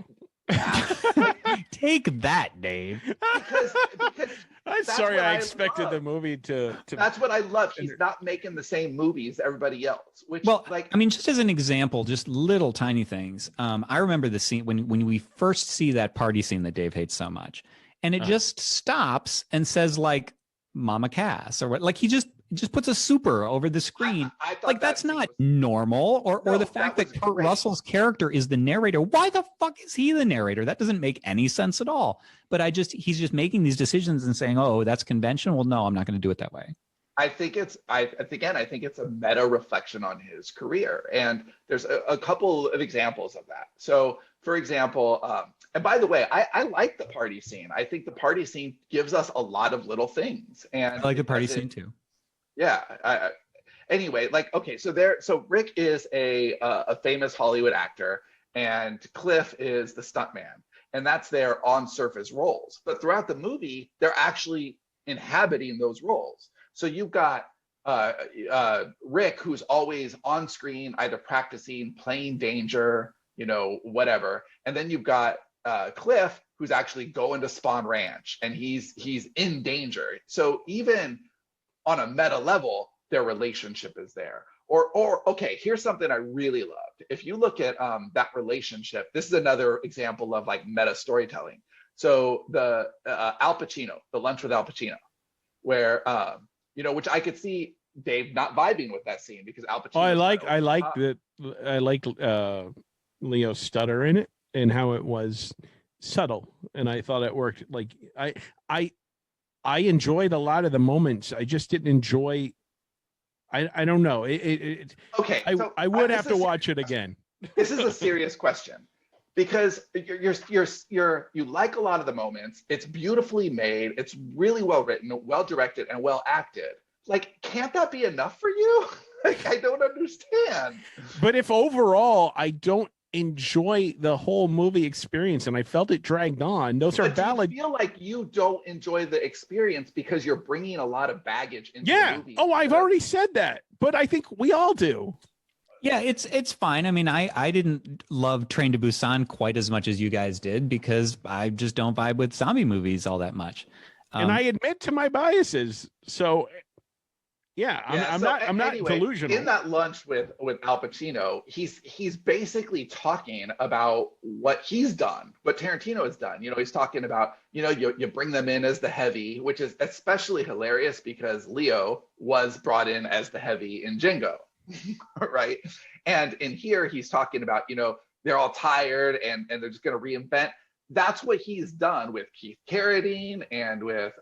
Speaker 4: Take that, Dave.
Speaker 3: Because
Speaker 5: I'm sorry, I expected the movie to.
Speaker 3: That's what I love. He's not making the same movies everybody else. Which,
Speaker 4: I mean, just as an example, just little tiny things. I remember the scene when we first see that party scene that Dave hates so much, and it just stops and says like "Mama Cass" or what. Like he just puts a super over the screen. I like that's not normal. Or the fact that Kurt Russell's character is the narrator. Why the fuck is he the narrator? That doesn't make any sense at all. But he's just making these decisions and saying, "Oh, that's conventional." Well, no, I'm not going to do it that way.
Speaker 3: I think it's a meta reflection on his career, and there's a couple of examples of that. So, for example, and by the way, I like the party scene. I think the party scene gives us a lot of little things, and
Speaker 4: I like the party scene too.
Speaker 3: Yeah. Anyway, like, okay, so Rick is a famous Hollywood actor, and Cliff is the stuntman, and that's their on-surface roles. But throughout the movie, they're actually inhabiting those roles. So you've got Rick, who's always on screen, either practicing, playing danger, you know, whatever, and then you've got Cliff, who's actually going to Spawn Ranch, and he's in danger. So even on a meta level, their relationship is there. Or okay, here's something I really loved. If you look at that relationship, this is another example of like meta storytelling. So the Al Pacino, the Lunch with Al Pacino, where which I could see Dave not vibing with that scene because Al Pacino.
Speaker 5: Oh, I like Leo's stutter in it and how it was subtle, and I thought it worked. Like I enjoyed a lot of the moments. I just didn't enjoy. I don't know.
Speaker 3: Okay.
Speaker 5: I would have to watch it again.
Speaker 3: This is a serious question, because you like a lot of the moments. It's beautifully made. It's really well written, well directed, and well acted. Like, can't that be enough for you? Like, I don't understand.
Speaker 5: But if overall I don't enjoy the whole movie experience, and I felt it dragged on. Those are
Speaker 3: But do
Speaker 5: valid.
Speaker 3: you feel like you don't enjoy the experience because you're bringing a lot of baggage into the
Speaker 5: Yeah.
Speaker 3: movie?
Speaker 5: Oh, I've already said that, but I think we all do.
Speaker 4: Yeah, it's fine. I mean, I didn't love Train to Busan quite as much as you guys did because I just don't vibe with zombie movies all that much.
Speaker 5: And I admit to my biases. So yeah, I'm not
Speaker 3: anyway,
Speaker 5: delusional.
Speaker 3: In that lunch with Al Pacino, he's basically talking about what he's done, what Tarantino has done. You know, he's talking about, you know, you bring them in as the heavy, which is especially hilarious because Leo was brought in as the heavy in Django, right? And in here, he's talking about, you know, they're all tired and they're just going to reinvent. That's what he's done with Keith Carradine and with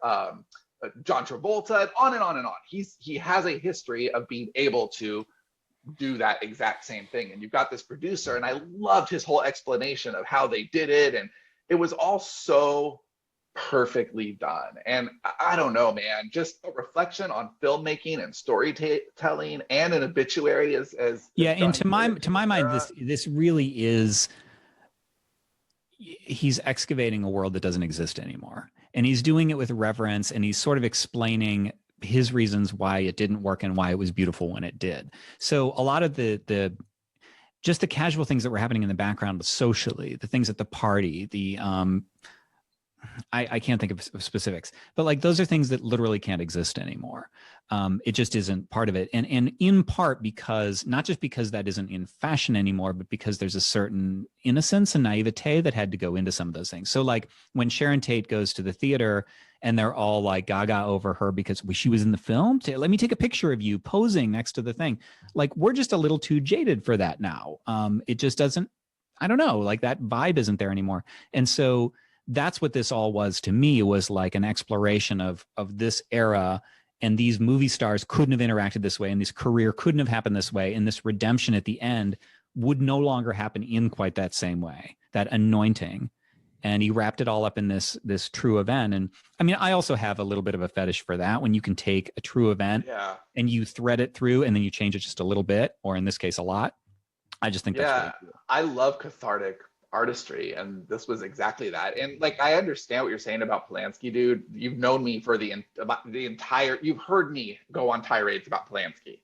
Speaker 3: John Travolta, and on and on and on. He has a history of being able to do that exact same thing. And you've got this producer, and I loved his whole explanation of how they did it, and it was all so perfectly done. And I don't know, man, just a reflection on filmmaking and storytelling, and an obituary as
Speaker 4: yeah. And to my mind, this really is. He's excavating a world that doesn't exist anymore, and he's doing it with reverence, and he's sort of explaining his reasons why it didn't work and why it was beautiful when it did. So a lot of the just the casual things that were happening in the background socially, the things at the party, the I can't think of specifics, but like those are things that literally can't exist anymore. It just isn't part of it. And in part because, not just because that isn't in fashion anymore, but because there's a certain innocence and naivete that had to go into some of those things. So like when Sharon Tate goes to the theater and they're all like gaga over her because she was in the film, let me take a picture of you posing next to the thing. Like we're just a little too jaded for that now. It just doesn't, I don't know, like that vibe isn't there anymore. And so that's what this all was to me, was like an exploration of this era, and these movie stars couldn't have interacted this way, and this career couldn't have happened this way, and this redemption at the end would no longer happen in quite that same way, that anointing. And he wrapped it all up in this true event. And I mean, I also have a little bit of a fetish for that, when you can take a true event and you thread it through and then you change it just a little bit, or in this case a lot. I just think that's really cool. I
Speaker 3: love cathartic artistry, and this was exactly that. And like, I understand what you're saying about Polanski, dude. You've known me for the entire, you've heard me go on tirades about Polanski,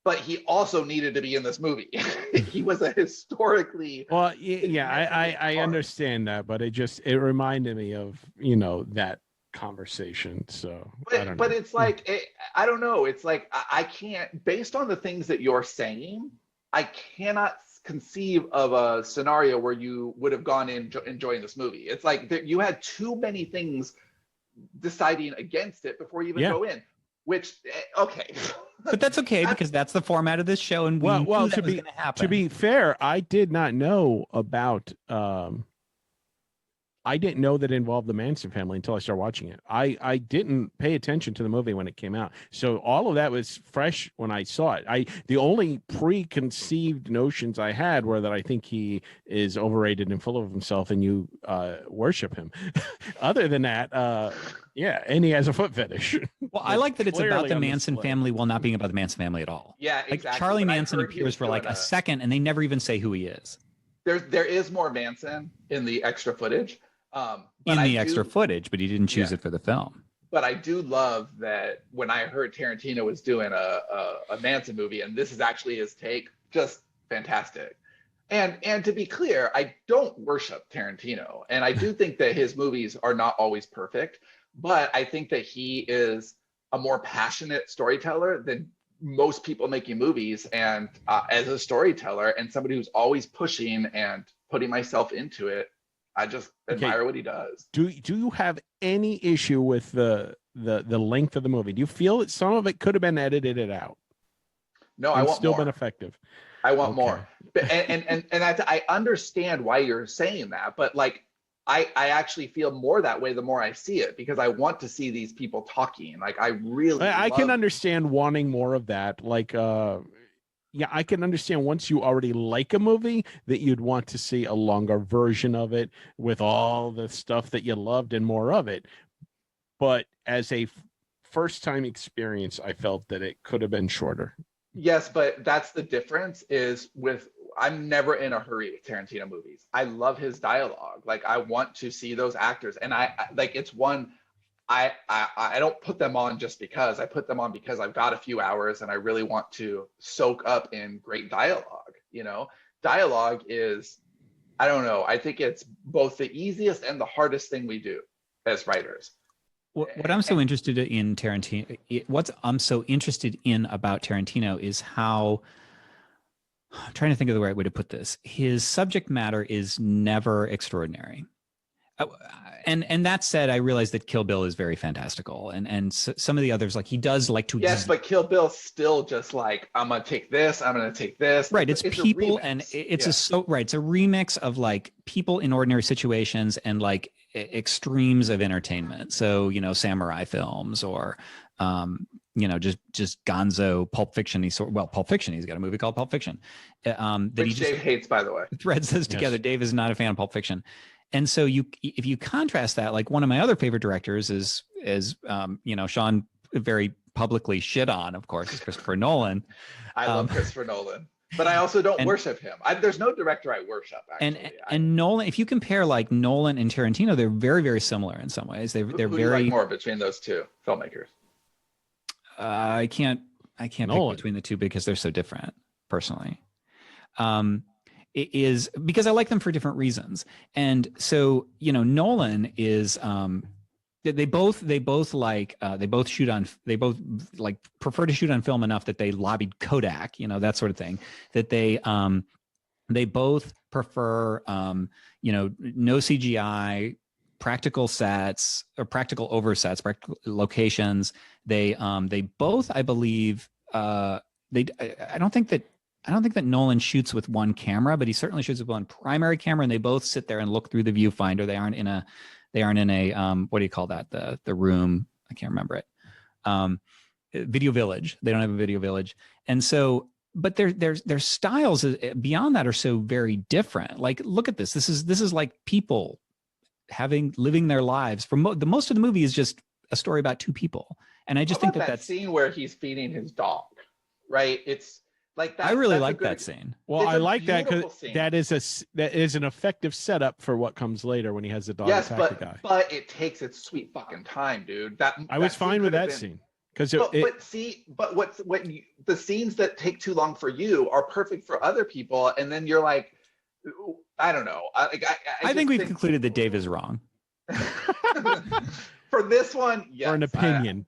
Speaker 3: but he also needed to be in this movie. He was a historically
Speaker 5: I understand that, but it reminded me of, you know, that conversation. So
Speaker 3: but it's like I don't know, it's like I can't, based on the things that you're saying, I cannot conceive of a scenario where you would have gone in enjoying this movie. It's like you had too many things deciding against it before you even go in, which okay.
Speaker 4: But that's okay, because that's the format of this show, and
Speaker 5: to be fair, I did not know about I didn't know that it involved the Manson family until I started watching it. I didn't pay attention to the movie when it came out. So all of that was fresh when I saw it. The only preconceived notions I had were that I think he is overrated and full of himself, and you worship him. Other than that, and he has a foot fetish.
Speaker 4: Well, I like that it's about the Manson family while not being about the Manson family at all.
Speaker 3: Yeah,
Speaker 4: exactly. Like Charlie Manson appears for like a second, and they never even say who he is.
Speaker 3: There is more Manson in the extra footage.
Speaker 4: Extra footage, but he didn't choose it for the film.
Speaker 3: But I do love that when I heard Tarantino was doing a Manson movie, and this is actually his take, just fantastic. And to be clear, I don't worship Tarantino, and I do think that his movies are not always perfect, but I think that he is a more passionate storyteller than most people making movies. And as a storyteller and somebody who's always pushing and putting myself into it, I just admire what he does.
Speaker 5: Do you have any issue with the length of the movie? Do you feel that some of it could have been edited out?
Speaker 3: No, I want
Speaker 5: still
Speaker 3: more.
Speaker 5: Been effective.
Speaker 3: I want more. And I understand why you're saying that, but like I actually feel more that way the more I see it, because I want to see these people talking. Like I
Speaker 5: can understand wanting more of that. Like I can understand once you already like a movie that you'd want to see a longer version of it with all the stuff that you loved and more of it. But as a first time experience, I felt that it could have been shorter.
Speaker 3: Yes, but that's the difference, is with I'm never in a hurry with Tarantino movies. I love his dialogue. Like I want to see those actors, and like it's one. I don't put them on just because. I put them on because I've got a few hours and I really want to soak up in great dialogue. You know, dialogue is, I don't know. I think it's both the easiest and the hardest thing we do as writers.
Speaker 4: What I'm so interested in Tarantino, I'm so interested in about Tarantino is how, I'm trying to think of the right way to put this. His subject matter is never extraordinary. And that said, I realize that Kill Bill is very fantastical, and some of the others, like he does like to.
Speaker 3: Yes, but Kill Bill's still just like, I'm gonna take this, I'm gonna take this.
Speaker 4: Right, it's people, and it's It's a remix of like people in ordinary situations and like extremes of entertainment. So samurai films or just gonzo Pulp Fiction. Pulp Fiction. He's got a movie called Pulp Fiction.
Speaker 3: Which Dave hates, by the way.
Speaker 4: Threads those together. Yes. Dave is not a fan of Pulp Fiction. And so if you contrast that, like one of my other favorite directors is Sean very publicly shit on, of course, is Christopher Nolan.
Speaker 3: I love Christopher Nolan, but I also don't worship him. There's no director I worship, actually.
Speaker 4: And Nolan, if you compare like Nolan and Tarantino, they're very, very similar in some ways. They're
Speaker 3: who
Speaker 4: very
Speaker 3: do you like more between those two filmmakers.
Speaker 4: I can't pick between the two because they're so different, personally. It is because I like them for different reasons. And so, Nolan is, they both prefer to shoot on film enough that they lobbied Kodak, that sort of thing, that they both prefer, no CGI, practical sets or practical oversets, practical locations. They both, I believe, I don't think that Nolan shoots with one camera, but he certainly shoots with one primary camera, and they both sit there and look through the viewfinder. They aren't in a what do you call that? The room. I can't remember it. Video village. They don't have a video village. And so, but their styles beyond that are so very different. Like, look at this. This is like people living their lives. The most of the movie is just a story about two people. And I just think that
Speaker 3: scene where he's feeding his dog, right? It's like that.
Speaker 4: I really like that scene.
Speaker 5: Well, I like that because that is an effective setup for what comes later when he has the dog attack the guy.
Speaker 3: But it takes its sweet fucking time, dude.
Speaker 5: I was fine with that scene because
Speaker 3: the scenes that take too long for you are perfect for other people, and then you're like, I don't know.
Speaker 4: I think we've concluded that Dave is wrong.
Speaker 3: For this one, yes.
Speaker 5: Or an opinion.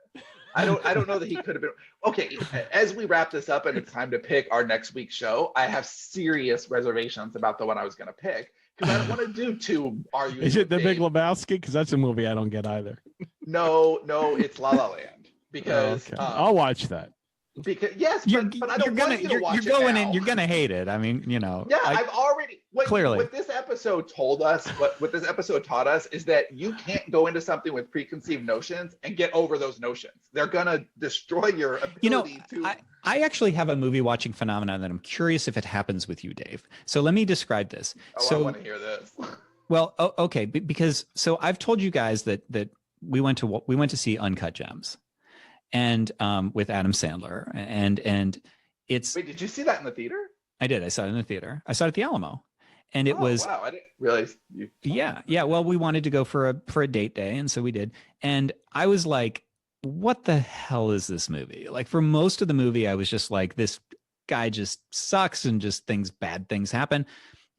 Speaker 3: I don't know that he could have been. Okay, as we wrap this up and it's time to pick our next week's show, I have serious reservations about the one I was going to pick because I don't want to do two arguments.
Speaker 5: Is it The Big Lebowski? Because that's a movie I don't get either.
Speaker 3: No, it's La La Land because
Speaker 5: I'll watch that.
Speaker 3: Because but I don't want you to watch it now.
Speaker 4: You're gonna hate it. I mean,
Speaker 3: I've already
Speaker 4: clearly
Speaker 3: what this episode told us, what this episode taught us is that you can't go into something with preconceived notions and get over those notions. They're gonna destroy your ability to.
Speaker 4: I actually have a movie watching phenomenon that I'm curious if it happens with you, Dave. So let me describe this.
Speaker 3: I want to hear this.
Speaker 4: Well, okay, because I've told you guys that we went to see Uncut Gems. And with Adam Sandler, and it's.
Speaker 3: Wait, did you see that in the theater?
Speaker 4: I did. I saw it in the theater. I saw it at the Alamo, and it was.
Speaker 3: Wow, I didn't realize you.
Speaker 4: Yeah. Well, we wanted to go for a date day, and so we did. And I was like, "What the hell is this movie?" Like for most of the movie, I was just like, "This guy just sucks," and just bad things happen.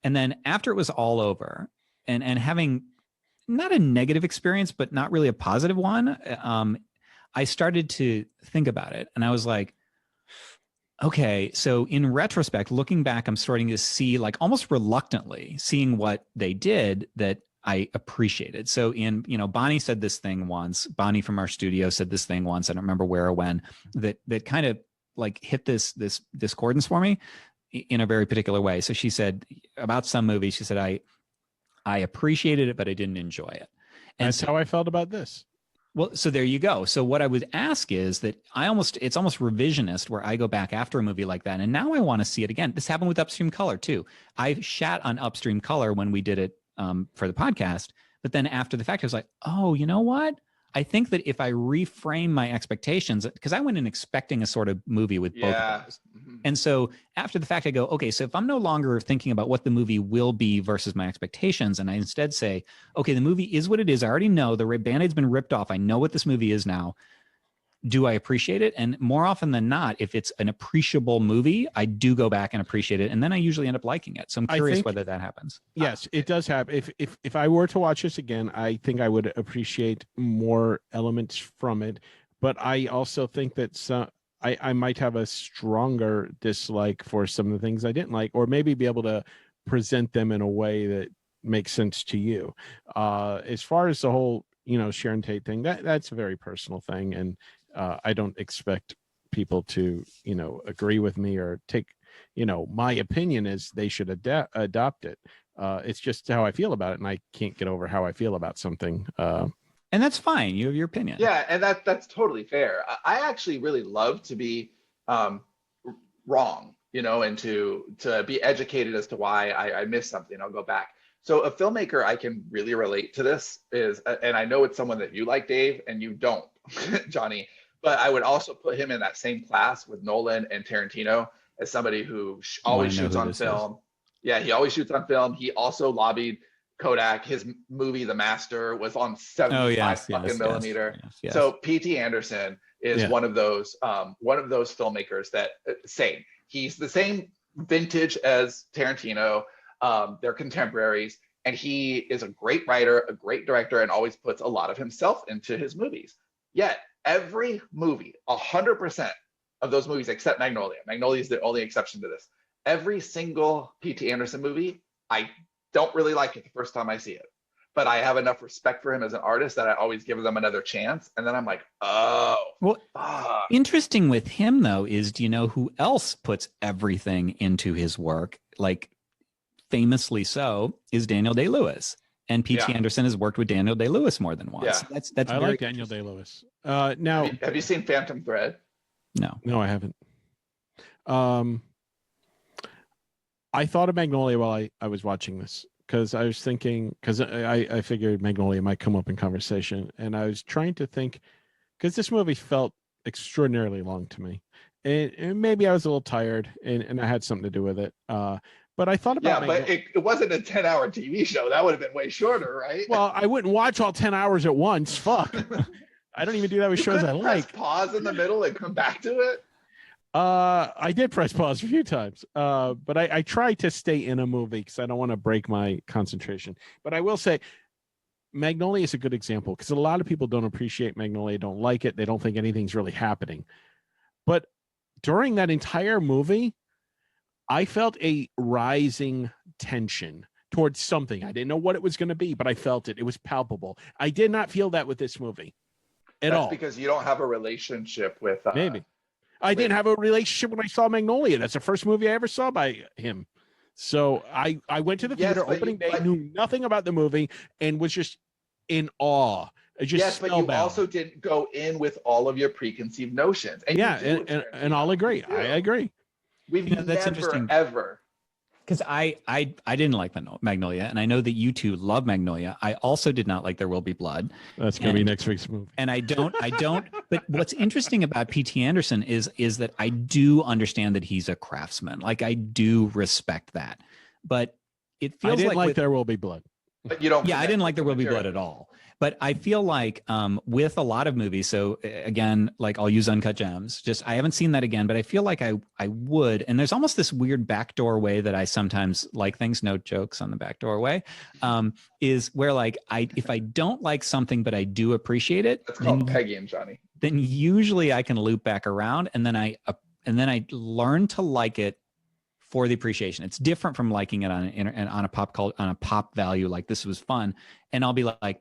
Speaker 4: And then after it was all over, and having not a negative experience, but not really a positive one. I started to think about it and I was like, okay, so in retrospect, looking back, I'm starting to see like almost reluctantly seeing what they did that I appreciated. So Bonnie said this thing once, Bonnie from our studio said this thing once. I don't remember where or when that kind of like hit this discordance for me in a very particular way. So she said about some movies, she said, I appreciated it, but I didn't enjoy it. And
Speaker 5: that's how I felt about this.
Speaker 4: Well, so there you go. So what I would ask is that it's almost revisionist where I go back after a movie like that. And now I want to see it again. This happened with Upstream Color too. I shat on Upstream Color when we did it for the podcast. But then after the fact, I was like, oh, you know what? I think that if I reframe my expectations, because I went in expecting a sort of movie with both of those. And so after the fact, I go, okay, so if I'm no longer thinking about what the movie will be versus my expectations, and I instead say, okay, the movie is what it is. I already know the Band-Aid's been ripped off. I know what this movie is now. Do I appreciate it? And more often than not, if it's an appreciable movie, I do go back and appreciate it. And then I usually end up liking it. So I'm curious whether that happens.
Speaker 5: Yes, it does happen. If I were to watch this again, I think I would appreciate more elements from it. But I also think that I might have a stronger dislike for some of the things I didn't like, or maybe be able to present them in a way that makes sense to you. As far as the whole, Sharon Tate thing, that's a very personal thing. And I don't expect people to, agree with me or take, my opinion is they should adopt it. It's just how I feel about it. And I can't get over how I feel about something.
Speaker 4: And that's fine. You have your opinion.
Speaker 3: Yeah. And that's totally fair. I actually really love to be wrong, and to be educated as to why I missed something. I'll go back. So a filmmaker I can really relate to this is, and I know it's someone that you like, Dave, and you don't, Johnny, but I would also put him in that same class with Nolan and Tarantino as somebody who always shoots on film. Yeah, he always shoots on film. He also lobbied Kodak. His movie, The Master, was on 75 millimeter. Yes. So P.T. Anderson is one of those filmmakers that same. He's the same vintage as Tarantino. They're contemporaries, and he is a great writer, a great director, and always puts a lot of himself into his movies. Yet every movie, 100% of those movies except Magnolia. Magnolia is the only exception to this. Every single P.T. Anderson movie, I don't really like it the first time I see it, but I have enough respect for him as an artist that I always give them another chance. And then I'm like, oh,
Speaker 4: well, interesting with him though is, do you know who else puts everything into his work? Like famously so is Daniel Day-Lewis. And P.T. Anderson has worked with Daniel Day-Lewis more than once.
Speaker 3: Yeah.
Speaker 4: That's
Speaker 5: I like Daniel Day-Lewis. Now,
Speaker 3: have you seen Phantom Thread?
Speaker 5: No, I haven't. I thought of Magnolia while I was watching this, because I was thinking, because I figured Magnolia might come up in conversation, and I was trying to think, because this movie felt extraordinarily long to me, and maybe I was a little tired, and I had something to do with it. But I thought about
Speaker 3: but it wasn't a 10-hour TV show. That would have been way shorter, right?
Speaker 5: Well, I wouldn't watch all 10 hours at once. Fuck. I don't even do that with shows I like.
Speaker 3: Pause in the middle and come back to it.
Speaker 5: I did press pause a few times, but I try to stay in a movie because I don't want to break my concentration. But I will say, Magnolia is a good example because a lot of people don't appreciate Magnolia, don't like it. They don't think anything's really happening. But during that entire movie, I felt a rising tension towards something. I didn't know what it was going to be, but I felt it. It was palpable. I did not feel that with this movie at all.
Speaker 3: That's because you don't have a relationship with...
Speaker 5: Maybe. I didn't have a relationship when I saw Magnolia. That's the first movie I ever saw by him. So I went to the theater opening day, knew nothing about the movie, and was just in awe.
Speaker 3: Yes, but you also didn't go in with all of your preconceived notions. And
Speaker 5: and I'll agree. I agree.
Speaker 3: We've
Speaker 4: that's
Speaker 3: never,
Speaker 4: interesting.
Speaker 3: ever.
Speaker 4: Because I didn't like Magnolia, and I know that you two love Magnolia. I also did not like There Will Be Blood.
Speaker 5: That's going to be next week's movie.
Speaker 4: And I don't. But what's interesting about P.T. Anderson is that I do understand that he's a craftsman. Like I do respect that. But it feels
Speaker 5: I didn't like
Speaker 4: with,
Speaker 5: There Will Be Blood.
Speaker 3: But you don't.
Speaker 4: Yeah, I didn't like There Will Be Blood at all. But I feel like with a lot of movies, so again, like I'll use Uncut Gems. Just I haven't seen that again, but I feel like I would. And there's almost this weird backdoor way that I sometimes like things. No jokes on the backdoor way. Is where like if I don't like something, but I do appreciate it.
Speaker 3: That's called Peggy and Johnny.
Speaker 4: Then usually I can loop back around, and then I learn to like it for the appreciation. It's different from liking it on a pop value. Like this was fun, and I'll be like,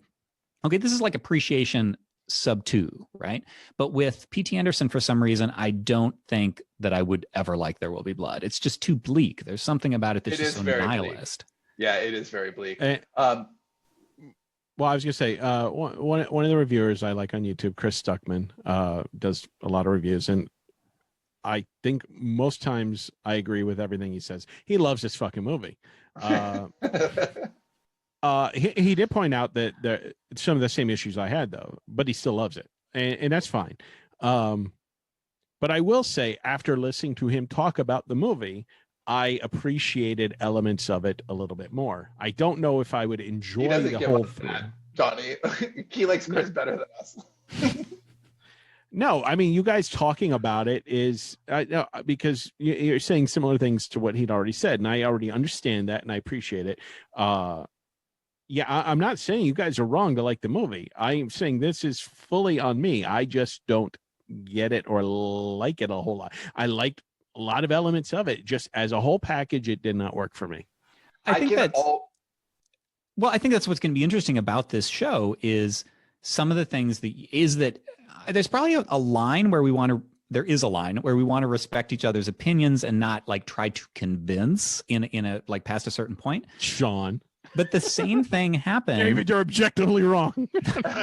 Speaker 4: okay, this is like appreciation sub 2, right? But with P.T. Anderson, for some reason, I don't think that I would ever like There Will Be Blood. It's just too bleak. There's something about it that's just so nihilist.
Speaker 3: Bleak. Yeah, it is very bleak.
Speaker 5: Well, I was going to say, one of the reviewers I like on YouTube, Chris Stuckman, does a lot of reviews, and I think most times I agree with everything he says. He loves this fucking movie. He did point out that some of the same issues I had though, but he still loves it, and that's fine. But I will say, after listening to him talk about the movie, I appreciated elements of it a little bit more. I don't know if I would
Speaker 3: He
Speaker 5: enjoy
Speaker 3: doesn't
Speaker 5: the
Speaker 3: give
Speaker 5: whole
Speaker 3: us
Speaker 5: thing.
Speaker 3: that, Johnny. He likes Chris better than us.
Speaker 5: No, I mean, you guys talking about it is no, because you're saying similar things to what he'd already said, and I already understand that, and I appreciate it. Yeah, I'm not saying you guys are wrong to like the movie. I'm saying this is fully on me. I just don't get it or like it a whole lot. I liked a lot of elements of it. Just as a whole package, it did not work for me.
Speaker 4: I think that's well, I think that's what's going to be interesting about this show is some of the things that there's probably a line where there is a line where we want to respect each other's opinions and not like try to convince in a like past a certain point.
Speaker 5: Sean.
Speaker 4: But the same thing happened.
Speaker 5: David, you're objectively wrong.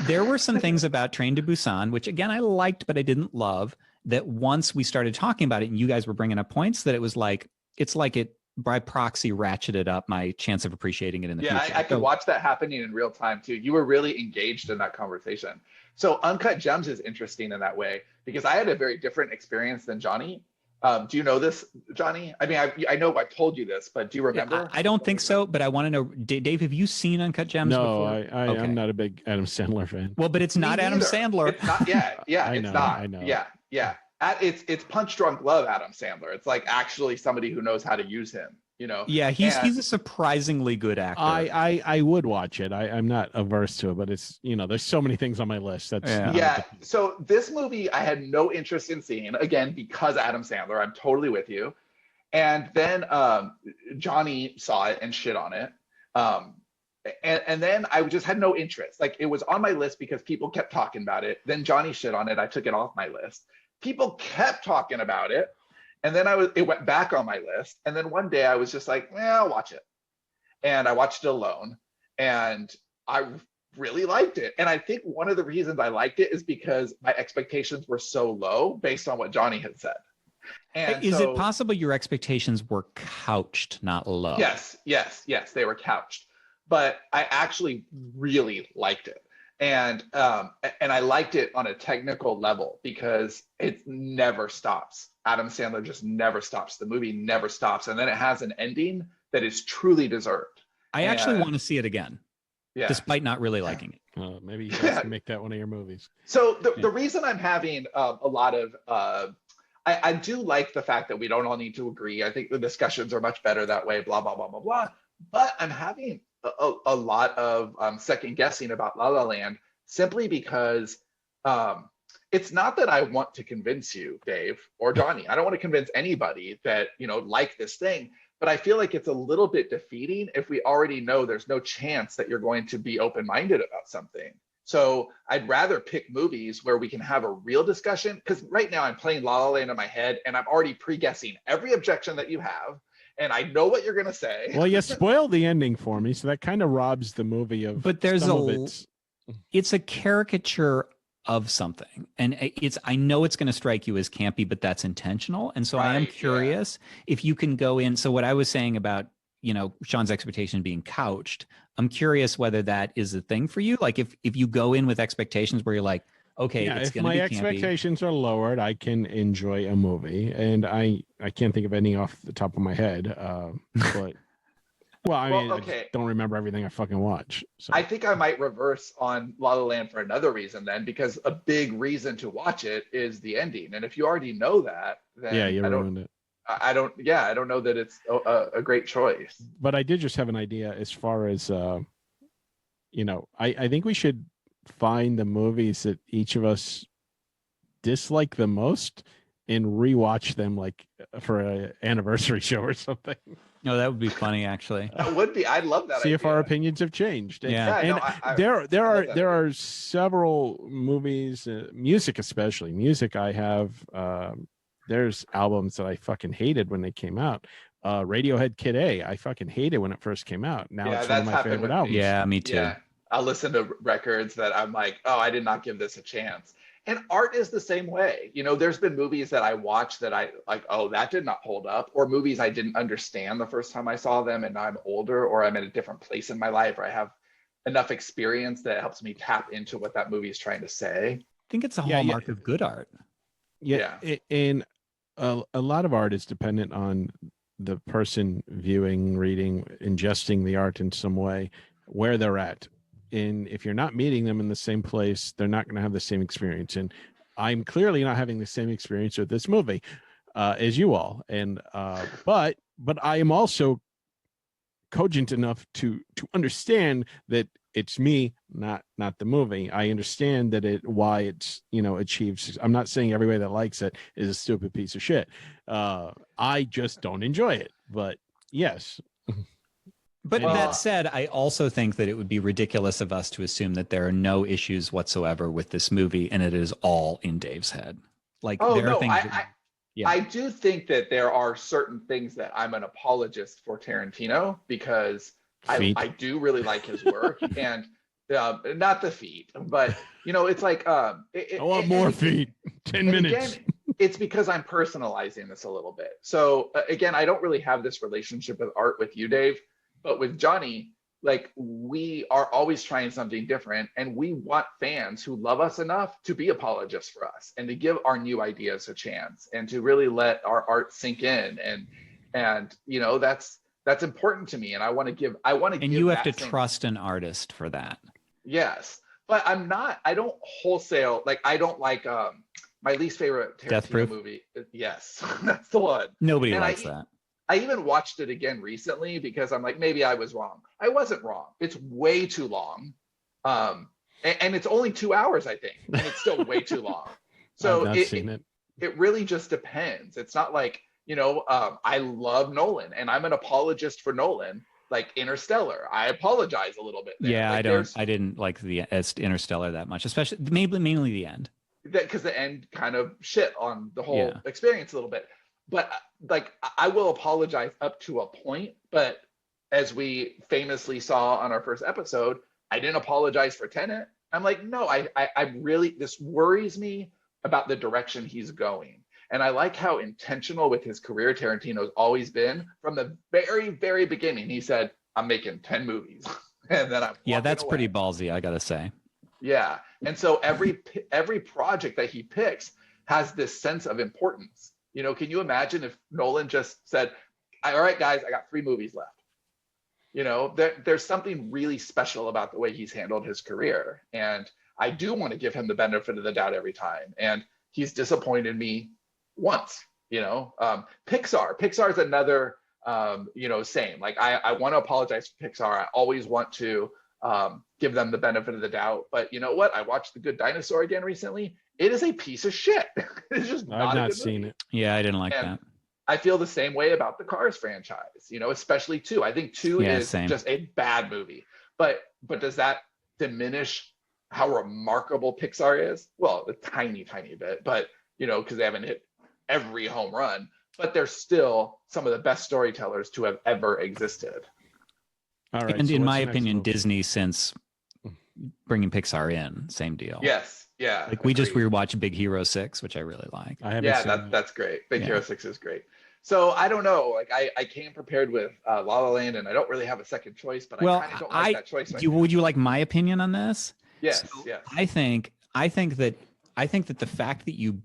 Speaker 4: There were some things about Train to Busan, which again, I liked, but I didn't love, that once we started talking about it and you guys were bringing up points that it was like, it's like it by proxy ratcheted up my chance of appreciating it in the future.
Speaker 3: I could watch that happening in real time too. You were really engaged in that conversation. So Uncut Gems is interesting in that way because I had a very different experience than Johnny. Do you know this, Johnny? I mean, I know I've told you this, but do you remember?
Speaker 4: I don't think so, but I want to know, Dave, have you seen Uncut Gems before?
Speaker 5: No, I'm not a big Adam Sandler fan.
Speaker 4: Well, but it's not Adam Sandler.
Speaker 3: It's not, it's not.
Speaker 5: I know.
Speaker 3: Yeah. It's punch drunk love Adam Sandler. It's like actually somebody who knows how to use him. You know?
Speaker 4: Yeah, he's a surprisingly good actor.
Speaker 5: I would watch it. I'm not averse to it, but it's, there's so many things on my list.
Speaker 3: So this movie I had no interest in seeing, again, because Adam Sandler. I'm totally with you. And then Johnny saw it and shit on it. And then I just had no interest. Like it was on my list because people kept talking about it. Then Johnny shit on it. I took it off my list. People kept talking about it. And then it went back on my list. And then one day I was just like, I'll watch it. And I watched it alone. And I really liked it. And I think one of the reasons I liked it is because my expectations were so low based on what Johnny had said. And
Speaker 4: is it possible your expectations were couched, not low?
Speaker 3: Yes, they were couched. But I actually really liked it. And I liked it on a technical level because it never stops. Adam Sandler just never stops. The movie never stops. And then it has an ending that is truly deserved.
Speaker 4: I actually want to see it again, despite not really liking it.
Speaker 5: Maybe you guys can make that one of your movies.
Speaker 3: So the reason I'm having a lot of, I do like the fact that we don't all need to agree. I think the discussions are much better that way, blah, blah, blah, blah, blah. But I'm having a lot of second guessing about La La Land simply because it's not that I want to convince you, Dave or Johnny. I don't want to convince anybody that, like this thing, but I feel like it's a little bit defeating if we already know there's no chance that you're going to be open-minded about something. So I'd rather pick movies where we can have a real discussion, because right now I'm playing La La Land in my head and I'm already pre-guessing every objection that you have. And I know what you're going to say.
Speaker 5: Well, you spoiled the ending for me, so that kind of robs the movie of.
Speaker 4: But there's it's a caricature of something, and I know it's going to strike you as campy, but that's intentional. And so I am curious if you can go in. So what I was saying about Sean's expectation being couched, I'm curious whether that is a thing for you. Like if you go in with expectations where you're like, okay, it's
Speaker 5: if
Speaker 4: going to be
Speaker 5: my
Speaker 4: campy.
Speaker 5: expectations are lowered, I can enjoy a movie, and I can't think of any off the top of my head. But I don't remember everything I fucking watch. So.
Speaker 3: I think I might reverse on La La Land for another reason then, because a big reason to watch it is the ending, and if you already know that, then
Speaker 5: you ruined it.
Speaker 3: I don't know that it's a great choice.
Speaker 5: But I did just have an idea as far as I think we should find the movies that each of us dislike the most and rewatch them like for an anniversary show or something.
Speaker 4: No, that would be funny actually.
Speaker 3: That would be. I'd love that.
Speaker 5: See if our opinions have changed. There are several movies, music especially. Music I have there's albums that I fucking hated when they came out. Radiohead Kid A, I fucking hated when it first came out. Now it's one of my favorite albums.
Speaker 4: Yeah, me too.
Speaker 3: Yeah. I'll listen to records that I'm like, oh, I did not give this a chance. And art is the same way. You know, there's been movies that I watched that I like, oh, that did not hold up, or movies I didn't understand the first time I saw them, and now I'm older or I'm at a different place in my life, or I have enough experience that helps me tap into what that movie is trying to say.
Speaker 4: I think it's a hallmark of good art.
Speaker 5: Yeah. And a lot of art is dependent on the person viewing, reading, ingesting the art in some way, where they're at. And if you're not meeting them in the same place, they're not going to have the same experience. And I'm clearly not having the same experience with this movie as you all. And but I am also cogent enough to understand that it's me, not the movie. I understand that why it's, you know, achieves. I'm not saying everybody that likes it is a stupid piece of shit. I just don't enjoy it. But yes.
Speaker 4: But that said, I also think that it would be ridiculous of us to assume that there are no issues whatsoever with this movie and it is all in Dave's head. Like, there are things.
Speaker 3: I do think that there are certain things that I'm an apologist for Tarantino, because I do really like his work, and not the feet, but you know, it's like I
Speaker 5: want more feet. 10 minutes.
Speaker 3: Again, it's because I'm personalizing this a little bit. So again, I don't really have this relationship with art with you, Dave. But with Johnny, like, we are always trying something different, and we want fans who love us enough to be apologists for us and to give our new ideas a chance and to really let our art sink in. And you know, that's important to me. And I want to give. And
Speaker 4: you have to trust an artist for that.
Speaker 3: Yes, but I don't wholesale. Like, I don't like my least favorite Tarantino movie. Yes, that's the one.
Speaker 4: Nobody likes that.
Speaker 3: I even watched it again recently because I'm like, maybe I was wrong. I wasn't wrong. It's way too long. And it's only 2 hours, I think. And it's still way too long. So it really just depends. It's not like, you know, I love Nolan and I'm an apologist for Nolan, like Interstellar. I apologize a little bit there.
Speaker 4: Yeah,
Speaker 3: like,
Speaker 4: I didn't like the Interstellar that much, especially mainly the end.
Speaker 3: Because the end kind of shit on the whole experience a little bit. But like, I will apologize up to a point, but as we famously saw on our first episode, I didn't apologize for Tenet. I'm like, no, I really, this worries me about the direction he's going. And I like how intentional with his career Tarantino's always been from the very, very beginning. He said, I'm making 10 movies. And then
Speaker 4: that's pretty ballsy, I gotta say.
Speaker 3: Yeah. And so every project that he picks has this sense of importance. You know, can you imagine if Nolan just said, all right, guys, I got 3 movies left? You know, there's something really special about the way he's handled his career. And I do want to give him the benefit of the doubt every time. And he's disappointed me once, you know. Pixar's another, you know, same. Like, I want to apologize for Pixar. I always want to give them the benefit of the doubt. But you know what? I watched The Good Dinosaur again recently. It is a piece of shit. It's just
Speaker 5: I've not seen it.
Speaker 4: Yeah, I didn't like that.
Speaker 3: I feel the same way about the Cars franchise, you know, especially 2. I think 2 is just a bad movie. But does that diminish how remarkable Pixar is? Well, a tiny, tiny bit, but you know, because they haven't hit every home run, but they're still some of the best storytellers to have ever existed.
Speaker 5: All right.
Speaker 4: And so in my opinion, Disney, since bringing Pixar in, same deal.
Speaker 3: Yes. Yeah.
Speaker 4: Like, we just rewatched Big Hero 6, which I really like.
Speaker 5: I haven't seen that.
Speaker 3: That's great. Big Hero 6 is great. So I don't know. Like, I came prepared with La La Land, and I don't really have a second choice, but I kind of don't like that choice.
Speaker 4: Would you like my opinion on this?
Speaker 3: Yes.
Speaker 4: So
Speaker 3: yes.
Speaker 4: I think that the fact that you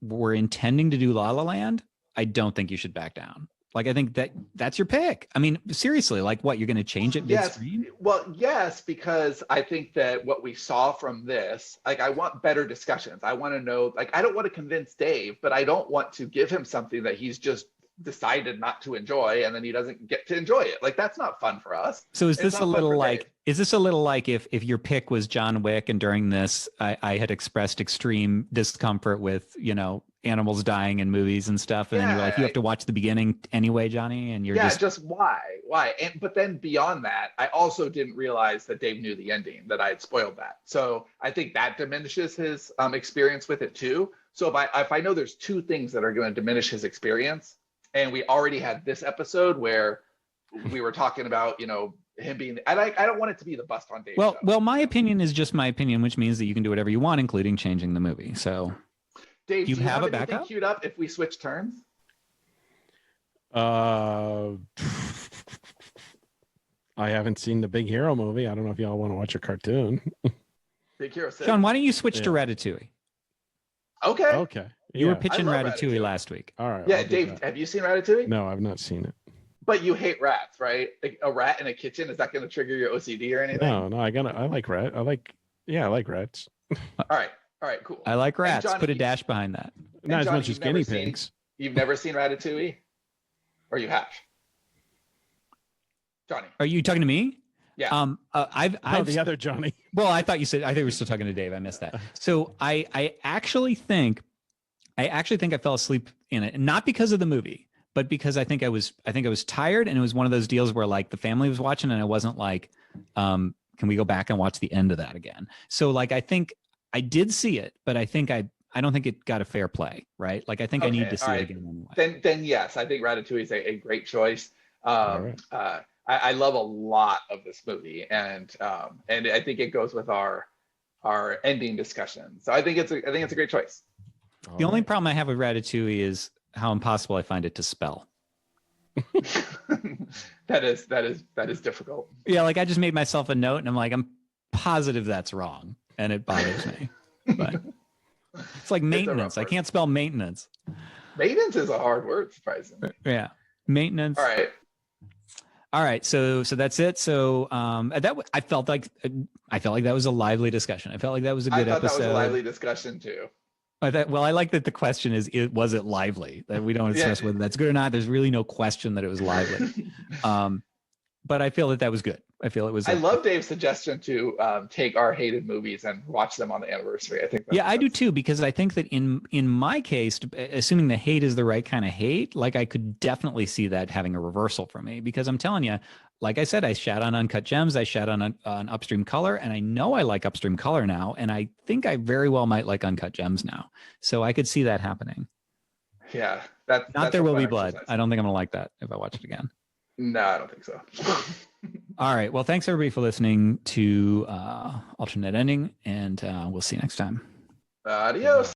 Speaker 4: were intending to do La La Land, I don't think you should back down. Like, I think that's your pick. I mean, seriously, like, what, you're going to change it midstream?
Speaker 3: Well, yes, because I think that what we saw from this, like, I want better discussions. I want to know, like, I don't want to convince Dave, but I don't want to give him something that he's just decided not to enjoy and then he doesn't get to enjoy it. Like, that's not fun for us.
Speaker 4: So is this a little like if your pick was John Wick and during this I had expressed extreme discomfort with, you know, animals dying in movies and stuff, and then you're like, you have to watch the beginning anyway, Johnny, and you're
Speaker 3: just why? And but then beyond that, I also didn't realize that Dave knew the ending, that I had spoiled that. So I think that diminishes his experience with it too. So if I know there's 2 things that are going to diminish his experience, and we already had this episode where we were talking about, you know, him being. I don't want it to be the bust on Dave.
Speaker 4: Well, my opinion is just my opinion, which means that you can do whatever you want, including changing the movie. So,
Speaker 3: Dave,
Speaker 4: do you have a
Speaker 3: anything
Speaker 4: backup
Speaker 3: queued up if we switch turns?
Speaker 5: I haven't seen the Big Hero movie. I don't know if y'all want to watch a cartoon.
Speaker 3: Big Hero 6.
Speaker 4: Sean, why don't you switch to Ratatouille?
Speaker 3: Okay.
Speaker 5: Okay.
Speaker 4: You were
Speaker 5: Yeah.
Speaker 4: pitching
Speaker 3: I love
Speaker 4: Ratatouille
Speaker 3: Ratatouille.
Speaker 4: last week.
Speaker 5: All right.
Speaker 3: Yeah,
Speaker 5: I'll do
Speaker 3: Dave,
Speaker 5: that.
Speaker 3: have you seen Ratatouille?
Speaker 5: No, I've not seen it.
Speaker 3: But you hate rats, right? Like, a rat in a kitchen, is that going to trigger your OCD or anything?
Speaker 5: No, I like rat. I like rats.
Speaker 3: All right, cool.
Speaker 4: I like rats.
Speaker 3: Johnny,
Speaker 4: Put a dash behind that.
Speaker 5: Not as
Speaker 3: Johnny,
Speaker 5: much as
Speaker 3: you've never
Speaker 5: guinea
Speaker 3: seen-
Speaker 5: pigs.
Speaker 3: You've never seen Ratatouille, or you have? Johnny.
Speaker 4: Are you talking to me?
Speaker 3: Yeah.
Speaker 5: Oh, the other Johnny.
Speaker 4: Well, I thought you said. I think we were still talking to Dave. I missed that. So I actually think I fell asleep in it, not because of the movie, but because I think I was tired, and it was one of those deals where like the family was watching, and I wasn't like, can we go back and watch the end of that again? So like I think I did see it, but I don't think it got a fair play, right? Like I think I need to see it again anyway.
Speaker 3: Then yes, I think Ratatouille is a great choice. I love a lot of this movie, and I think it goes with our ending discussion. So I think it's a great choice.
Speaker 4: The only problem I have with Ratatouille is how impossible I find it to spell.
Speaker 3: that is difficult.
Speaker 4: Yeah, like I just made myself a note, and I'm like, I'm positive that's wrong, and it bothers me. But it's like maintenance. I can't spell maintenance.
Speaker 3: Maintenance is a hard word, surprisingly.
Speaker 4: Yeah, maintenance. All right. So that's it. So I felt like that was a lively discussion. I felt like that was a good episode.
Speaker 3: That was a lively discussion too.
Speaker 4: I like that the question is, was it lively? That we don't discuss whether that's good or not. There's really no question that it was lively. But I feel that was good. I feel it was.
Speaker 3: I love Dave's suggestion to take our hated movies and watch them on the anniversary. I think.
Speaker 4: I do too, because I think that in my case, assuming the hate is the right kind of hate, like I could definitely see that having a reversal for me. Because I'm telling you, like I said, I shat on Uncut Gems, I shat on Upstream Color, and I know I like Upstream Color now, and I think I very well might like Uncut Gems now. So I could see that happening.
Speaker 3: Yeah, that's
Speaker 4: There Will Be Blood. I don't think I'm gonna like that if I watch it again.
Speaker 3: No, I don't think so.
Speaker 4: All right. Well, thanks everybody for listening to Alternate Ending, and we'll see you next time.
Speaker 3: Adios.